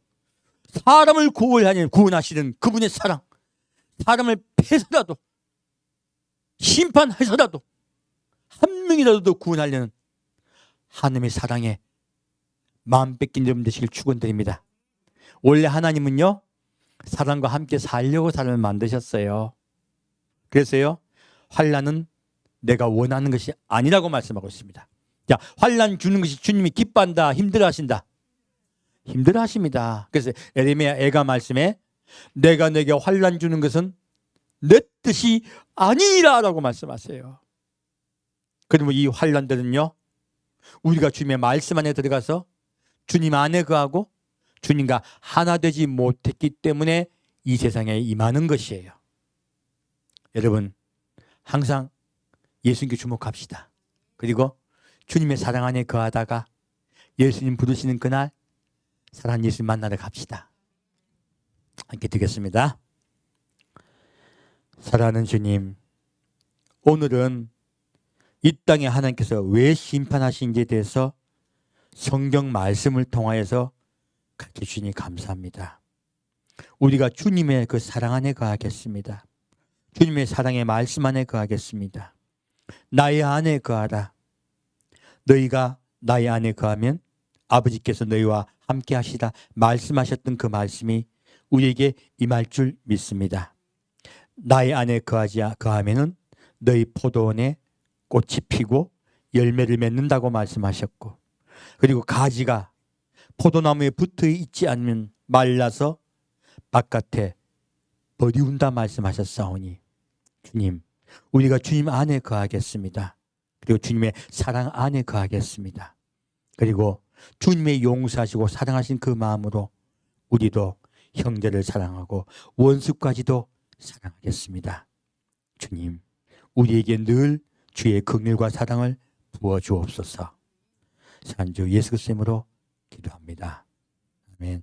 사람을 구원하시는 그분의 사랑, 사람을 패서라도 심판해서라도 한 명이라도 구원하려는 하나님의 사랑에 마음 뺏긴 여러분 되시길 축원드립니다. 원래 하나님은요 사람과 함께 살려고 사람을 만드셨어요. 그래서요 환난은 내가 원하는 것이 아니라고 말씀하고 있습니다. 자, 환난 주는 것이 주님이 기뻐한다, 힘들어하신다? 힘들어하십니다. 그래서 에레미야 애가 말씀에 내가 내게 환난 주는 것은 내 뜻이 아니라라고 말씀하세요. 그러면 이 환난들은요 우리가 주님의 말씀 안에 들어가서 주님 안에 거하고 주님과 하나 되지 못했기 때문에 이 세상에 임하는 것이에요. 여러분 항상 예수님께 주목합시다. 그리고 주님의 사랑 안에 거하다가 예수님 부르시는 그날 사랑하는 예수님 만나러 갑시다. 함께 드리겠습니다. 사랑하는 주님, 오늘은 이 땅에 하나님께서 왜 심판하신지에 대해서 성경 말씀을 통하여서 가르쳐 주시니 감사합니다. 우리가 주님의 그 사랑 안에 거하겠습니다. 주님의 사랑의 말씀 안에 거하겠습니다. 나의 안에 거하라. 너희가 나의 안에 거하면 아버지께서 너희와 함께 하시다 말씀하셨던 그 말씀이 우리에게 임할 줄 믿습니다. 나의 안에 거하면은 너희 포도원에 꽃이 피고 열매를 맺는다고 말씀하셨고, 그리고 가지가 포도나무에 붙어 있지 않으면 말라서 바깥에 버리운다 말씀하셨사오니, 주님, 우리가 주님 안에 거하겠습니다. 그리고 주님의 사랑 안에 거하겠습니다. 그리고 주님의 용서하시고 사랑하신 그 마음으로 우리도 형제를 사랑하고 원수까지도 사랑하겠습니다. 주님, 우리에게 늘 주의 긍휼과 사랑을 부어 주옵소서. 산주 예수 그리스도 이름으로 기도합니다.